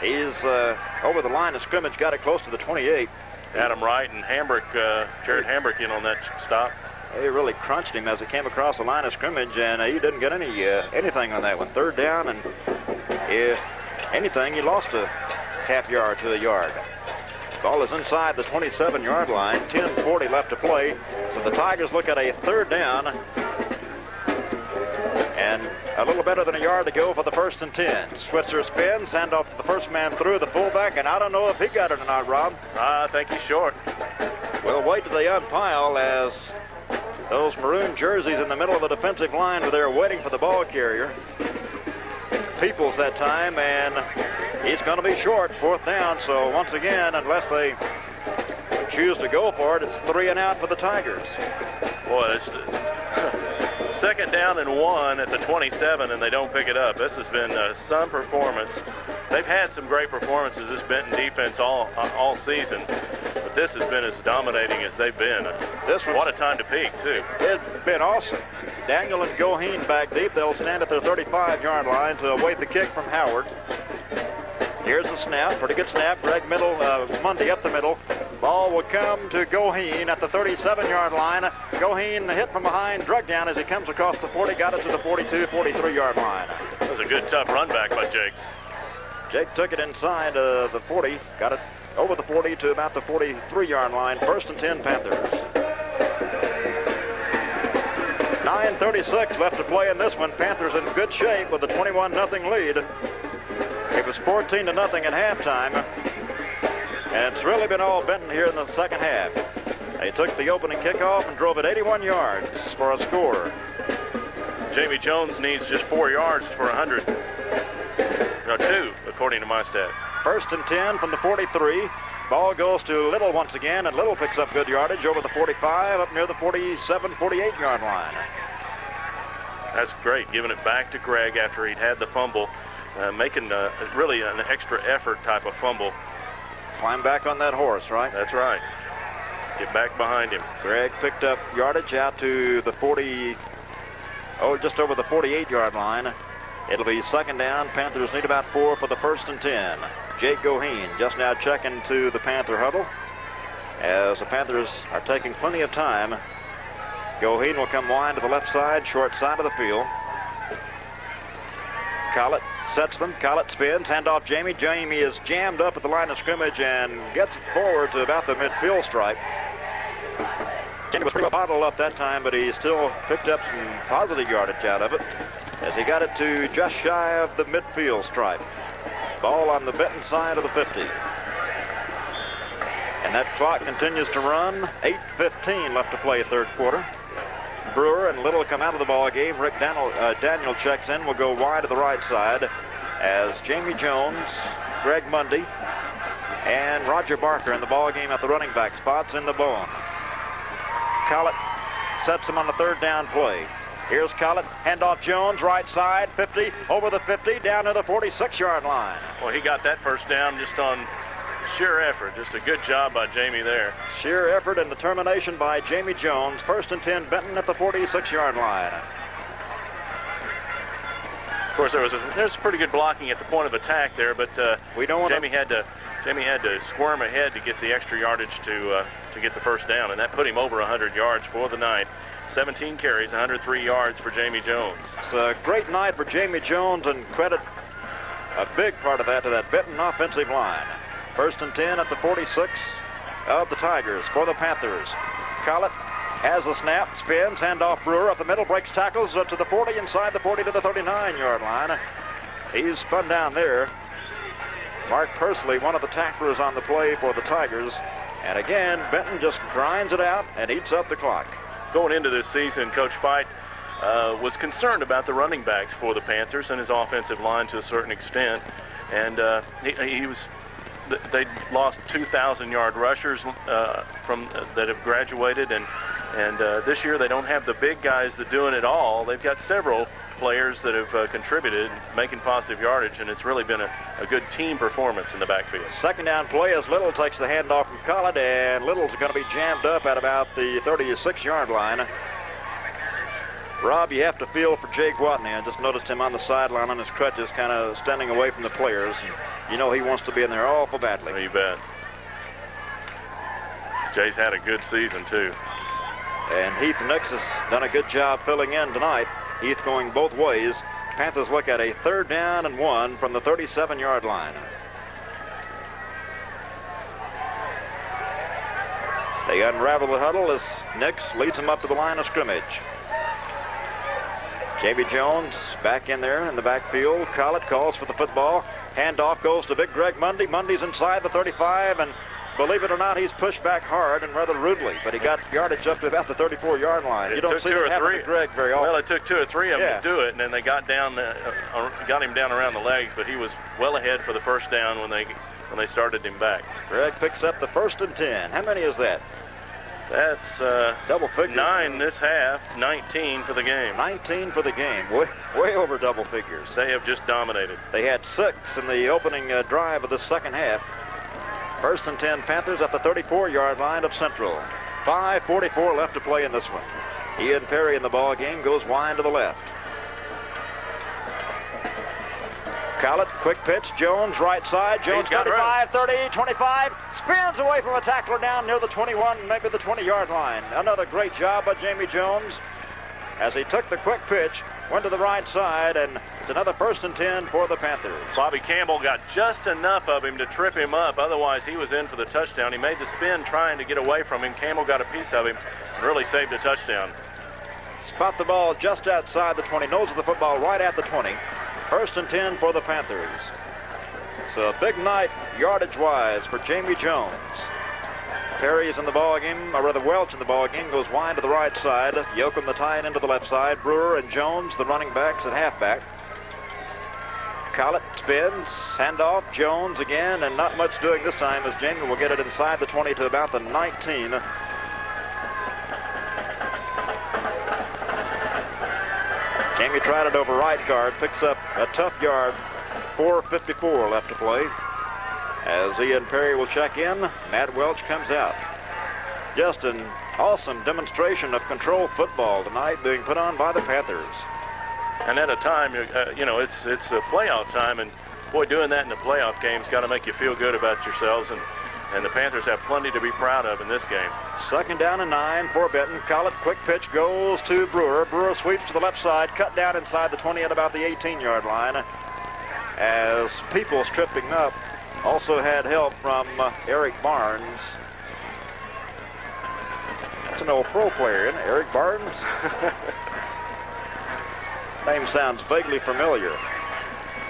He's over the line of scrimmage, got it close to the 28. Adam Wright and Hambrick, Jared Hambrick in on that stop. They really crunched him as he came across the line of scrimmage, and he didn't get anything on that one. Third down, and if anything, he lost a half yard to a yard. Ball is inside the 27-yard line. 10:40 left to play. So the Tigers look at a third down and a little better than a yard to go for the 1st and 10. Switzer spins, handoff to the first man through, the fullback, and I don't know if he got it or not, Rob. I think he's short. We'll wait till they unpile as those maroon jerseys in the middle of the defensive line were there waiting for the ball carrier. Peoples that time, and he's going to be short, 4th down. So once again, unless they choose to go for it, it's 3 and out for the Tigers. Boy, it's second down and 1 at the 27, and they don't pick it up. This has been some performance. They've had some great performances, this Benton defense all season, but this has been as dominating as they've been. What a time to peak, too. It's been awesome. Daniel and Goheen back deep. They'll stand at their 35-yard line to await the kick from Howard. Here's the snap. Pretty good snap. Greg Mundy up the middle. Ball will come to Goheen at the 37-yard line. Goheen hit from behind, drug down as he comes across the 40, got it to the 42, 43-yard line. That was a good, tough run back by Jake. Jake took it inside the 40, got it over the 40 to about the 43-yard line. 1st and 10 Panthers. 9:36 left to play in this one. Panthers in good shape with a 21-0 lead. It was 14-0 at halftime, and it's really been all Benton here in the second half. They took the opening kickoff and drove it 81 yards for a score. Jamie Jones needs just 4 yards for 100. No, 2, according to my stats. 1st and 10 from the 43. Ball goes to Little once again, and Little picks up good yardage over the 45, up near the 47, 48-yard line. That's great, giving it back to Greg after he'd had the fumble, making really an extra effort type of fumble. Climb back on that horse, right? That's right. Get back behind him. Greg picked up yardage out to the 40, just over the 48-yard line. It'll be second down. Panthers need about 4 for the 1st and 10. Jake Goheen just now checking to the Panther huddle as the Panthers are taking plenty of time. Goheen will come wide to the left side, short side of the field. Collett sets them. Collett spins, handoff Jamie. Jamie is jammed up at the line of scrimmage and gets it forward to about the midfield stripe. Jamie was pretty bottled up that time, but he still picked up some positive yardage out of it as he got it to just shy of the midfield stripe. Ball on the Benton side of the 50. And that clock continues to run. 8:15 left to play third quarter. Brewer and Little come out of the ball game. Rick Daniel checks in. Will go wide to the right side as Jamie Jones, Greg Mundy, and Roger Barker in the ball game at the running back spots in the bone. Collett sets him on the third down play. Here's Collett, handoff Jones, right side, 50, over the 50, down to the 46-yard line. Well, he got that first down just on sheer effort. Just a good job by Jamie there. Sheer effort and determination by Jamie Jones. 1st and 10, Benton at the 46-yard line. Of course, there was pretty good blocking at the point of attack there, but Jamie had to squirm ahead to get the extra yardage to get the first down, and that put him over 100 yards for the night. 17 carries, 103 yards for Jamie Jones. It's a great night for Jamie Jones, and credit a big part of that to that Benton offensive line. 1st and 10 at the 46 of the Tigers for the Panthers. Collett has a snap, spins, handoff Brewer up the middle, breaks tackles to the 40, inside the 40 to the 39-yard line. He's spun down there. Mark Pursley, one of the tacklers on the play for the Tigers. And again, Benton just grinds it out and eats up the clock. Going into this season, Coach Fight was concerned about the running backs for the Panthers and his offensive line to a certain extent. And they lost 2,000-yard rushers that have graduated, and this year they don't have the big guys that doing it all. They've got several players that have contributed, making positive yardage, and it's really been a good team performance in the backfield. 2nd down play as Little takes the handoff from Collett, and Little's going to be jammed up at about the 36-yard line. Rob, you have to feel for Jay Gwatney. I just noticed him on the sideline on his crutches, kind of standing away from the players. And you know he wants to be in there awful badly. You bet. Jay's had a good season, too. And Heath Nix has done a good job filling in tonight. Heath going both ways. Panthers look at a 3rd down and 1 from the 37-yard line. They unravel the huddle as Nix leads them up to the line of scrimmage. Jamie Jones back in there in the backfield. Collett calls for the football. Handoff goes to Big Greg Mundy. Mundy's inside the 35, and believe it or not, he's pushed back hard and rather rudely, but he got yardage up to about the 34-yard line. You don't see that happen to Greg very often. Well, it took 2 or 3 of them to do it, and then they got him down around the legs, but he was well ahead for the first down when they started him back. Greg picks up the 1st and 10. How many is that? That's double figures. 9 this half, 19 for the game. 19 for the game. Way over double figures. They have just dominated. They had 6 in the opening drive of the second half. 1st and 10 Panthers at the 34-yard line of Central. 5:44 left to play in this one. Ian Perry in the ball game goes wide to the left. Collett, quick pitch. Jones, right side. Jones, 35, 30, 25. Spins away from a tackler down near the 21, maybe the 20-yard line. Another great job by Jamie Jones as he took the quick pitch, went to the right side, and it's another 1st and 10 for the Panthers. Bobby Campbell got just enough of him to trip him up. Otherwise, he was in for the touchdown. He made the spin trying to get away from him. Campbell got a piece of him and really saved a touchdown. Spot the ball just outside the 20. Nose of the football right at the 20. 1st and 10 for the Panthers. So a big night yardage-wise for Jamie Jones. Perry is in the ball game, or rather Welch in the ball game, goes wide to the right side. Yoakum the tight end to the left side. Brewer and Jones, the running backs at halfback. Collett spins, handoff, Jones again, and not much doing this time as Jamie will get it inside the 20 to about the 19. Jamie tried it over right guard, picks up a tough yard. 4:54 left to play. As Ian Perry will check in, Matt Welch comes out. Just an awesome demonstration of control football tonight being put on by the Panthers. And at a time, it's a playoff time, and boy, doing that in the playoff game's got to make you feel good about yourselves, and the Panthers have plenty to be proud of in this game. 2nd down and 9 for Benton. Collett, quick pitch goes to Brewer. Brewer sweeps to the left side, cut down inside the 20 at about the 18-yard line. As Peoples tripping up, also had help from Eric Barnes. That's an old pro player, isn't it? Eric Barnes? Name sounds vaguely familiar.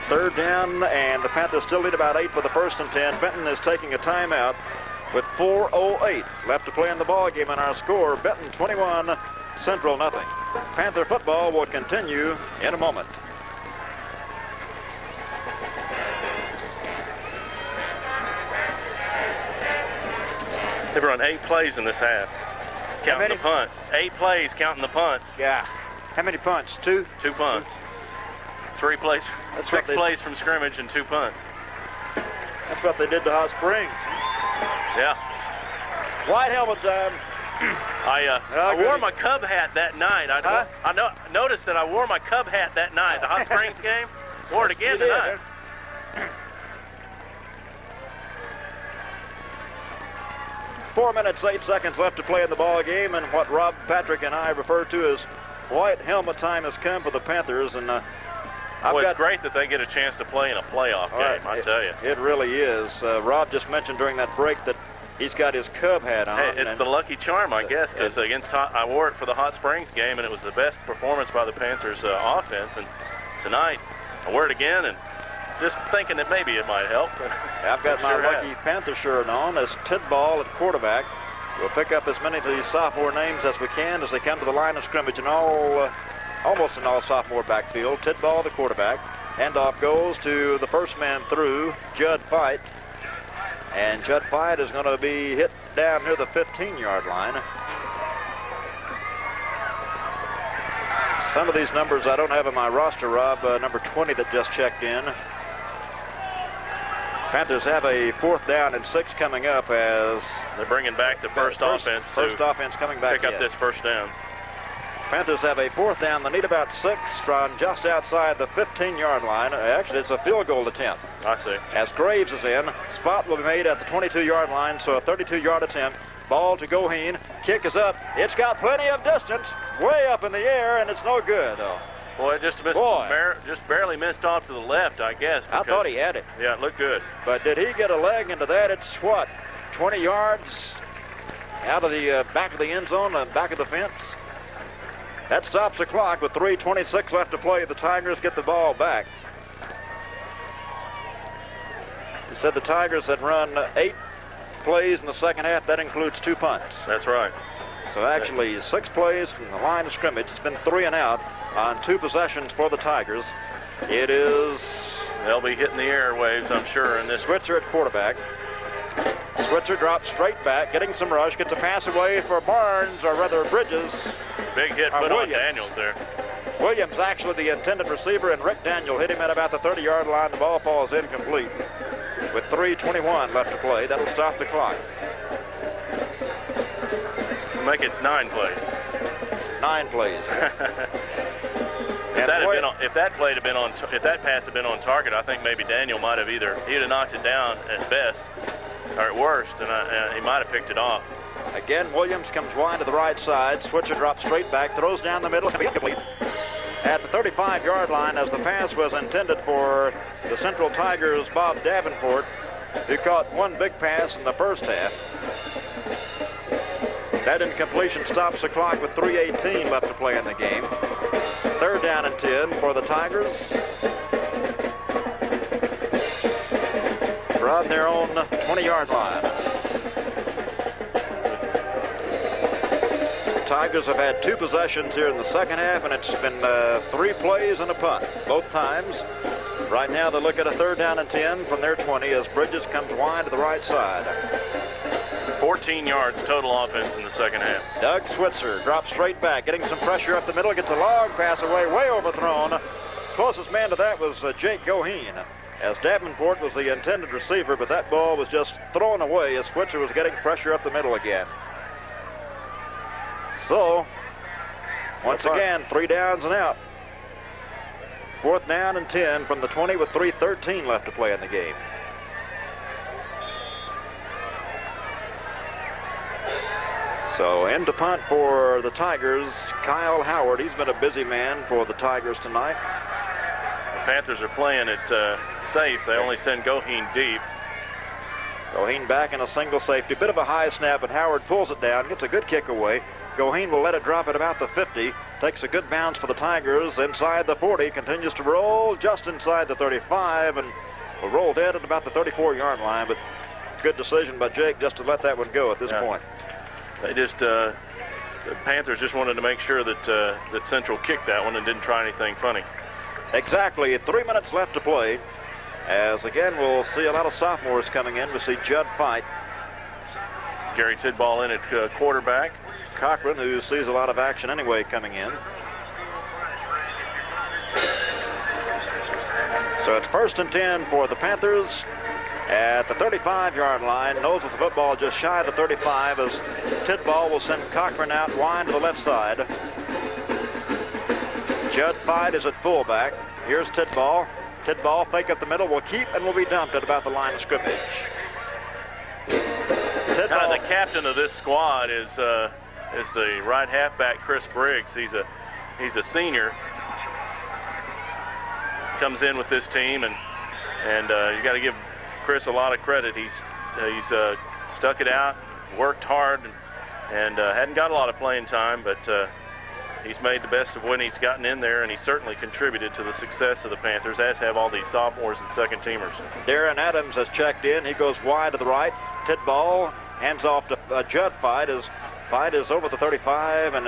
3rd down, and the Panthers still lead about 8 for the 1st and 10. Benton is taking a timeout with 4:08 left to play in the ball game, and our score, Benton 21, Central nothing. Panther football will continue in a moment. They've run 8 plays in this half. Counting the punts. 8 plays counting the punts. Yeah. How many punts? 2? 2 punts. 3 plays. 6 plays from scrimmage and 2 punts. That's what they did to Hot Springs. Yeah. White helmet time. I wore my Cub hat that night. I noticed that I wore my Cub hat that night. The Hot Springs game. Wore it again tonight. 4 minutes, 8 seconds left to play in the ball game, and what Rob Patrick and I refer to as white helmet time has come for the Panthers. And it's great that they get a chance to play in a playoff game, I tell you. It really is. Rob just mentioned during that break that he's got his Cub hat on. Hey, it's the lucky charm, I guess, because I wore it for the Hot Springs game, and it was the best performance by the Panthers offense. And tonight, I wear it again, and just thinking that maybe it might help. I've got my lucky Panther shirt on as Tidball at quarterback. We'll pick up as many of these sophomore names as we can as they come to the line of scrimmage in almost an all-sophomore backfield. Tidball, the quarterback. Handoff goes to the first man through, Judd Fight. And Judd Fight is going to be hit down near the 15-yard line. Some of these numbers I don't have in my roster, Rob. Number 20 that just checked in. Panthers have a 4th down and 6 coming up as they're bringing back the first offense coming back. Pick up this first down. Panthers have a 4th down. They need about 6 from just outside the 15-yard line. Actually, it's a field goal attempt. I see. As Graves is in, spot will be made at the 22-yard line, so a 32-yard attempt. Ball to Goheen. Kick is up. It's got plenty of distance, way up in the air, and it's no good. Boy, it just barely missed off to the left, I guess. I thought he had it. Yeah, it looked good. But did he get a leg into that? It's what, 20 yards out of the back of the end zone, back of the fence? That stops the clock with 3:26 left to play. The Tigers get the ball back. He said the Tigers had run 8 plays in the second half. That includes 2 punts. That's right. So actually 6 plays from the line of scrimmage. It's been 3 and out on 2 possessions for the Tigers. They'll be hitting the airwaves, I'm sure, in this. Switzer at quarterback. Switzer drops straight back, getting some rush, gets a pass away for Barnes, or rather Bridges. Big hit put on Daniels there. Williams actually the intended receiver, and Rick Daniel hit him at about the 30-yard line. The ball falls incomplete. With 3:21 left to play, that'll stop the clock. Make it 9 plays. 9 plays. If that pass had been on target, I think maybe Daniel might have he'd have knocked it down at best, or at worst, and he might have picked it off. Again, Williams comes wide to the right side. Switcher drops straight back, throws down the middle, incomplete. At the 35-yard line, as the pass was intended for the Central Tigers' Bob Davenport, who caught 1 big pass in the first half. That incompletion stops the clock with 3:18 left to play in the game. 3rd down and 10 for the Tigers. From their own 20-yard line. The Tigers have had 2 possessions here in the second half, and it's been 3 plays and a punt both times. Right now they look at a 3rd down and 10 from their 20 as Bridges comes wide to the right side. 14 yards total offense in the second half. Doug Switzer drops straight back, getting some pressure up the middle, gets a long pass away, way overthrown. Closest man to that was Jake Goheen, as Davenport was the intended receiver, but that ball was just thrown away as Switzer was getting pressure up the middle again. So, once again, 3 downs and out. 4th down and 10 from the 20 with 3:13 left to play in the game. So end to punt for the Tigers, Kyle Howard. He's been a busy man for the Tigers tonight. The Panthers are playing it safe. They only send Goheen deep. Goheen back in a single safety. Bit of a high snap, but Howard pulls it down, gets a good kick away. Goheen will let it drop at about the 50. Takes a good bounce for the Tigers inside the 40. Continues to roll just inside the 35 and will roll dead at about the 34-yard line. But good decision by Jake just to let that one go at this point. They just the Panthers just wanted to make sure that that Central kicked that one and didn't try anything funny. Exactly. 3 minutes left to play. As again, we'll see a lot of sophomores coming in. We'll see Judd Fight. Gary Tidball in at quarterback. Cochran, who sees a lot of action anyway coming in. So it's 1st and 10 for the Panthers at the 35-yard line. Nose with the football just shy of the 35 as Tidball will send Cochran out wide to the left side. Judd Fight is at fullback. Here's Tidball. Tidball fake up the middle, will keep and will be dumped at about the line of scrimmage. Tidball, the captain of this squad is the right halfback Chris Briggs. He's a senior. Comes in with this team, and you got to give Chris a lot of credit. He's stuck it out, worked hard, and hadn't got a lot of playing time, but he's made the best of when he's gotten in there, and he certainly contributed to the success of the Panthers, as have all these sophomores and second-teamers. Darren Adams has checked in. He goes wide to the right. Tidball hands off to Judd Fight. Fight is over the 35 and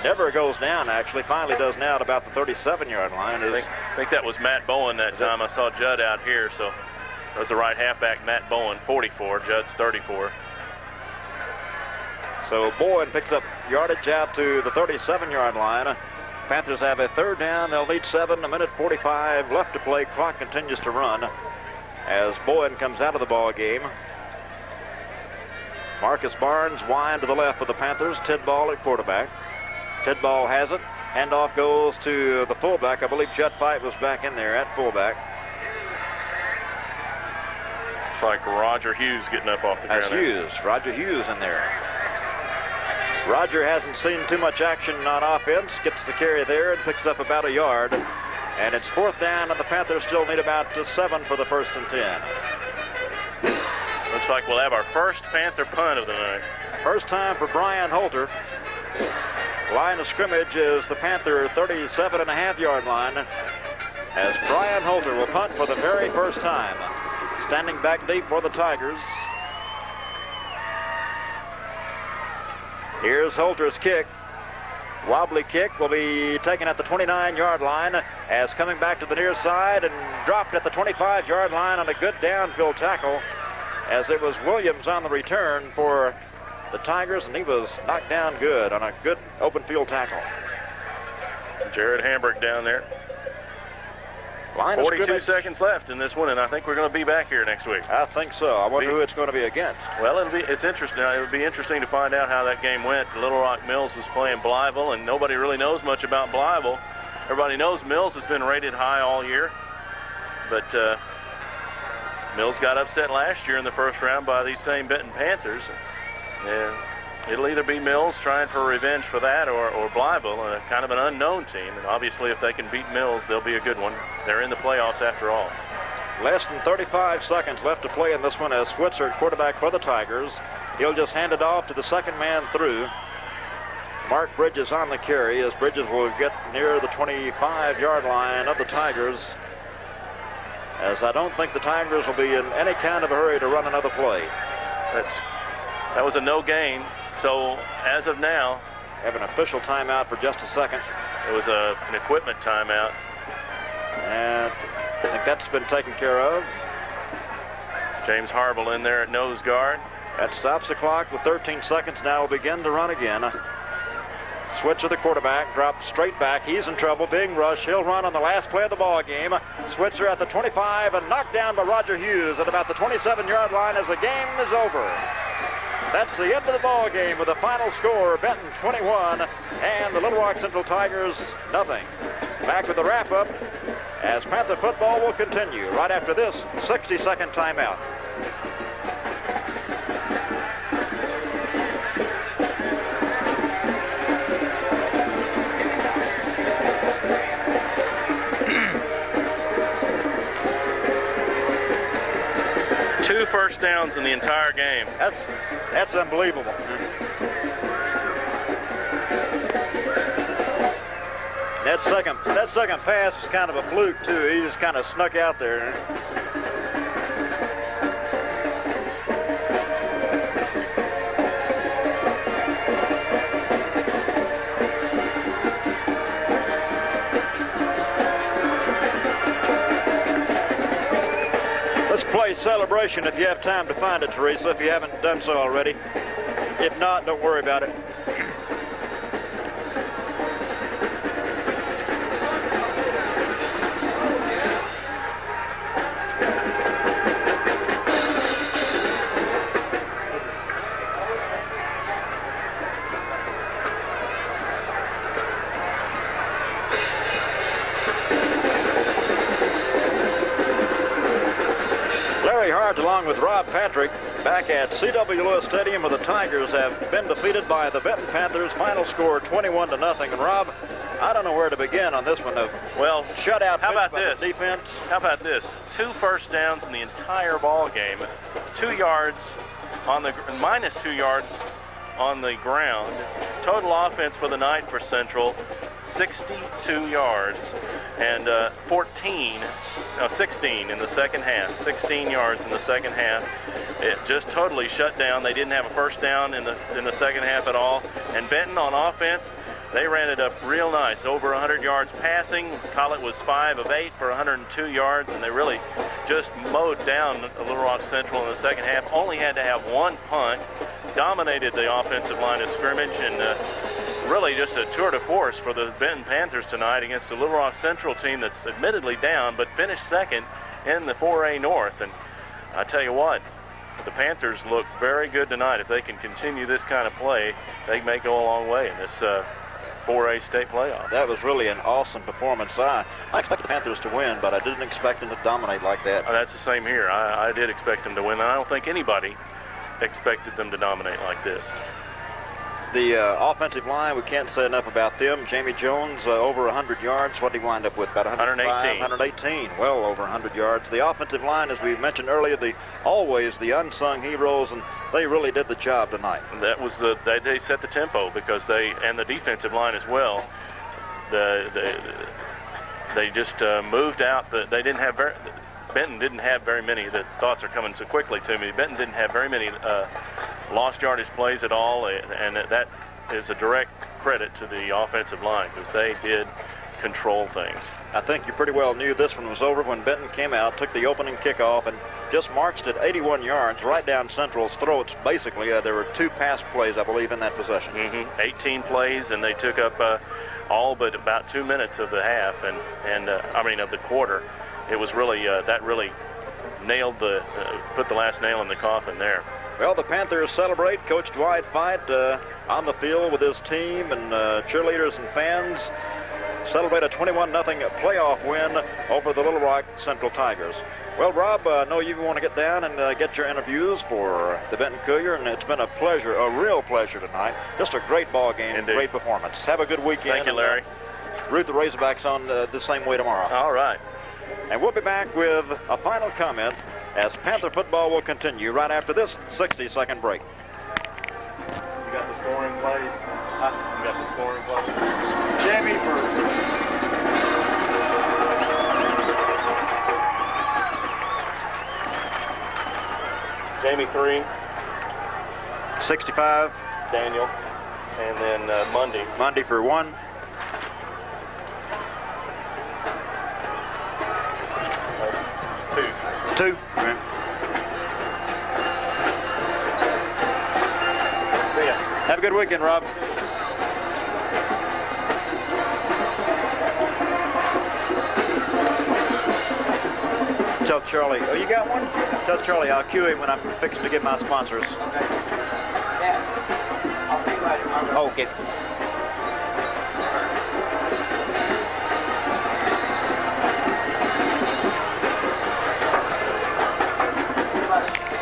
never goes down, actually. Finally does now at about the 37-yard line. I think that was Matt Bowen that time. I saw Judd out here, so that was the right halfback, Matt Bowen, 44. Judd's 34. So Bowen picks up yardage out to the 37-yard line. Panthers have a 3rd down. They'll need 7. 1:45 left to play. Clock continues to run as Bowen comes out of the ball game. Marcus Barnes wide to the left for the Panthers. Tidball at quarterback. Tidball has it. Handoff goes to the fullback. I believe Judd Fight was back in there at fullback. It's like Roger Hughes getting up off the ground. That's Hughes. Roger Hughes in there. Roger hasn't seen too much action on offense. Gets the carry there and picks up about a yard. And it's 4th down, and the Panthers still need about 7 for the 1st and 10. Looks like we'll have our first Panther punt of the night. First time for Brian Holter. Line of scrimmage is the Panther 37.5-yard line as Brian Holter will punt for the very first time. Standing back deep for the Tigers. Here's Holter's kick. Wobbly kick will be taken at the 29-yard line as coming back to the near side and dropped at the 25-yard line on a good downfield tackle, as it was Williams on the return for the Tigers, and he was knocked down good on a good open field tackle. Jared Hamburg down there. 42 seconds left in this one, and I think we're going to be back here next week. I think so. I wonder who it's going to be against. Well, it's interesting. It would be interesting to find out how that game went. Little Rock Mills was playing Blytheville, and nobody really knows much about Blytheville. Everybody knows Mills has been rated high all year, but Mills got upset last year in the first round by these same Benton Panthers. And it'll either be Mills trying for revenge for that or Blytheville, kind of an unknown team. And obviously if they can beat Mills, they'll be a good one. They're in the playoffs after all. Less than 35 seconds left to play in this one as Switzer, quarterback for the Tigers. He'll just hand it off to the second man through. Mark Bridges on the carry as Bridges will get near the 25-yard line of the Tigers, as I don't think the Tigers will be in any kind of a hurry to run another play. That was a no gain, so as of now, have an official timeout for just a second. It was an equipment timeout. And I think that's been taken care of. James Harville in there at nose guard. That stops the clock with 13 seconds. Now will begin to run again. Switzer, the quarterback, drops straight back. He's in trouble, being rushed. He'll run on the last play of the ball game. Switzer at the 25 and knocked down by Roger Hughes at about the 27-yard line as the game is over. That's the end of the ball game with a final score, Benton 21 and the Little Rock Central Tigers nothing. Back with the wrap-up as Panther football will continue right after this 60-second timeout. Two first downs in the entire game. That's unbelievable. That second pass is kind of a fluke too. He just kind of snuck out there. Let's play Celebration if you have time to find it, Teresa, if you haven't done so already. If not, don't worry about it. along with Rob Patrick back at C.W. Lewis Stadium, where the Tigers have been defeated by the Benton Panthers. Final score 21-0. And Rob, I don't know where to begin on this one. Well, shutout. How about this? Defense. How about this? 2 first downs in the entire ball game. 2 yards on the minus 2 yards on the ground. Total offense for the night for Central, 62 yards, and 16 in the second half. 16 yards in the second half. It just totally shut down. They didn't have a first down in the second half at all. And Benton on offense, they ran it up real nice, over 100 yards passing. Collett was 5 of 8 for 102 yards, and they really just mowed down Little Rock Central in the second half. Only had to have 1 punt, dominated the offensive line of scrimmage, and really just a tour de force for the Benton Panthers tonight against a Little Rock Central team that's admittedly down, but finished second in the 4A North. And I tell you what, the Panthers look very good tonight. If they can continue this kind of play, they may go a long way in this 4A state playoff. That was really an awesome performance. I expected the Panthers to win, but I didn't expect them to dominate like that. That's the same here. I did expect them to win, and I don't think anybody expected them to dominate like this. The offensive line, we can't say enough about them. Jamie Jones, over 100 yards. What did he wind up with? About 118. 118. Well over 100 yards. The offensive line, as we mentioned earlier, always the unsung heroes, and they really did the job tonight. That was they set the tempo, because and the defensive line as well. They just moved out. They didn't have Benton didn't have very many. The thoughts are coming so quickly to me. Benton didn't have very many lost yardage plays at all, and that is a direct credit to the offensive line, because they did control things. I think you pretty well knew this one was over when Benton came out, took the opening kickoff, and just marched it 81 yards right down Central's throats. Basically, there were 2 pass plays, I believe, in that possession. 18 plays, and they took up all but about 2 minutes of the half, and of the quarter. It was really that really nailed put the last nail in the coffin there. Well, the Panthers celebrate. Coach Dwight Fite on the field with his team and cheerleaders and fans celebrate a 21-0 playoff win over the Little Rock Central Tigers. Well, Rob, I know you want to get down and get your interviews for the Benton Courier, and it's been a pleasure, a real pleasure tonight. Just a great ball game, Indeed. Great performance. Have a good weekend. Thank you, Larry. Root the Razorbacks on the same way tomorrow. All right. And we'll be back with a final comment as Panther football will continue right after this 60-second break. You got the scoring plays? You got the scoring plays? Jamie for... Jamie 3. 65. Daniel. And then Monday. Monday for 1. Two. Yeah. Have a good weekend, Rob. Tell Charlie. Oh, you got one? Tell Charlie I'll cue him when I'm fixing to get my sponsors. Okay. Yeah. I'll see you later. Okay.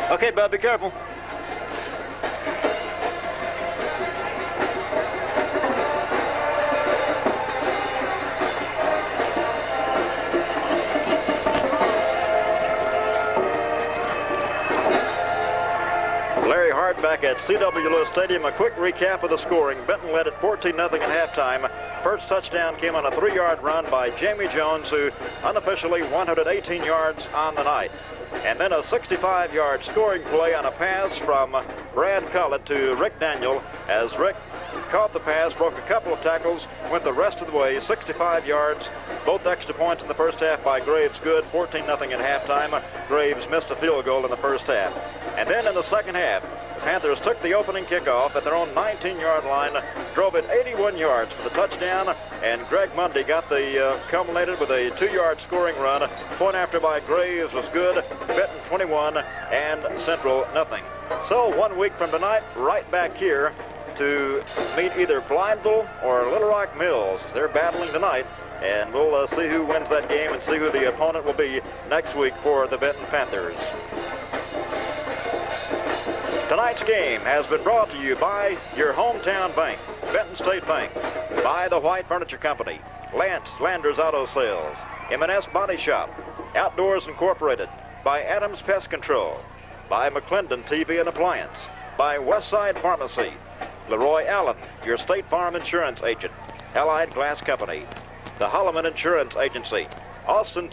Okay, bud, be careful. Larry Hart back at C.W. Lewis Stadium. A quick recap of the scoring. Benton led at 14-0 at halftime. First touchdown came on a 3-yard run by Jamie Jones, who unofficially 118 yards on the night. And then a 65-yard scoring play on a pass from Brad Collett to Rick Daniel, as Rick caught the pass, broke a couple of tackles, went the rest of the way, 65 yards. Both extra points in the first half by Graves good, 14-0 at halftime. Graves missed a field goal in the first half. And then in the second half, the Panthers took the opening kickoff at their own 19-yard line, drove it 81 yards for the touchdown, and Greg Mundy got the culminated with a 2-yard scoring run. Point after by Graves was good. Benton 21 and Central nothing. So 1 week from tonight, right back here to meet either Blytheville or Little Rock Mills. They're battling tonight, and we'll see who wins that game and see who the opponent will be next week for the Benton Panthers. Tonight's game has been brought to you by your hometown bank, Benton State Bank, by the White Furniture Company, Lance Landers Auto Sales, M&S Body Shop, Outdoors Incorporated, by Adams Pest Control, by McClendon TV and Appliance, by Westside Pharmacy, Leroy Allen, your State Farm Insurance Agent, Allied Glass Company, the Holloman Insurance Agency, Austin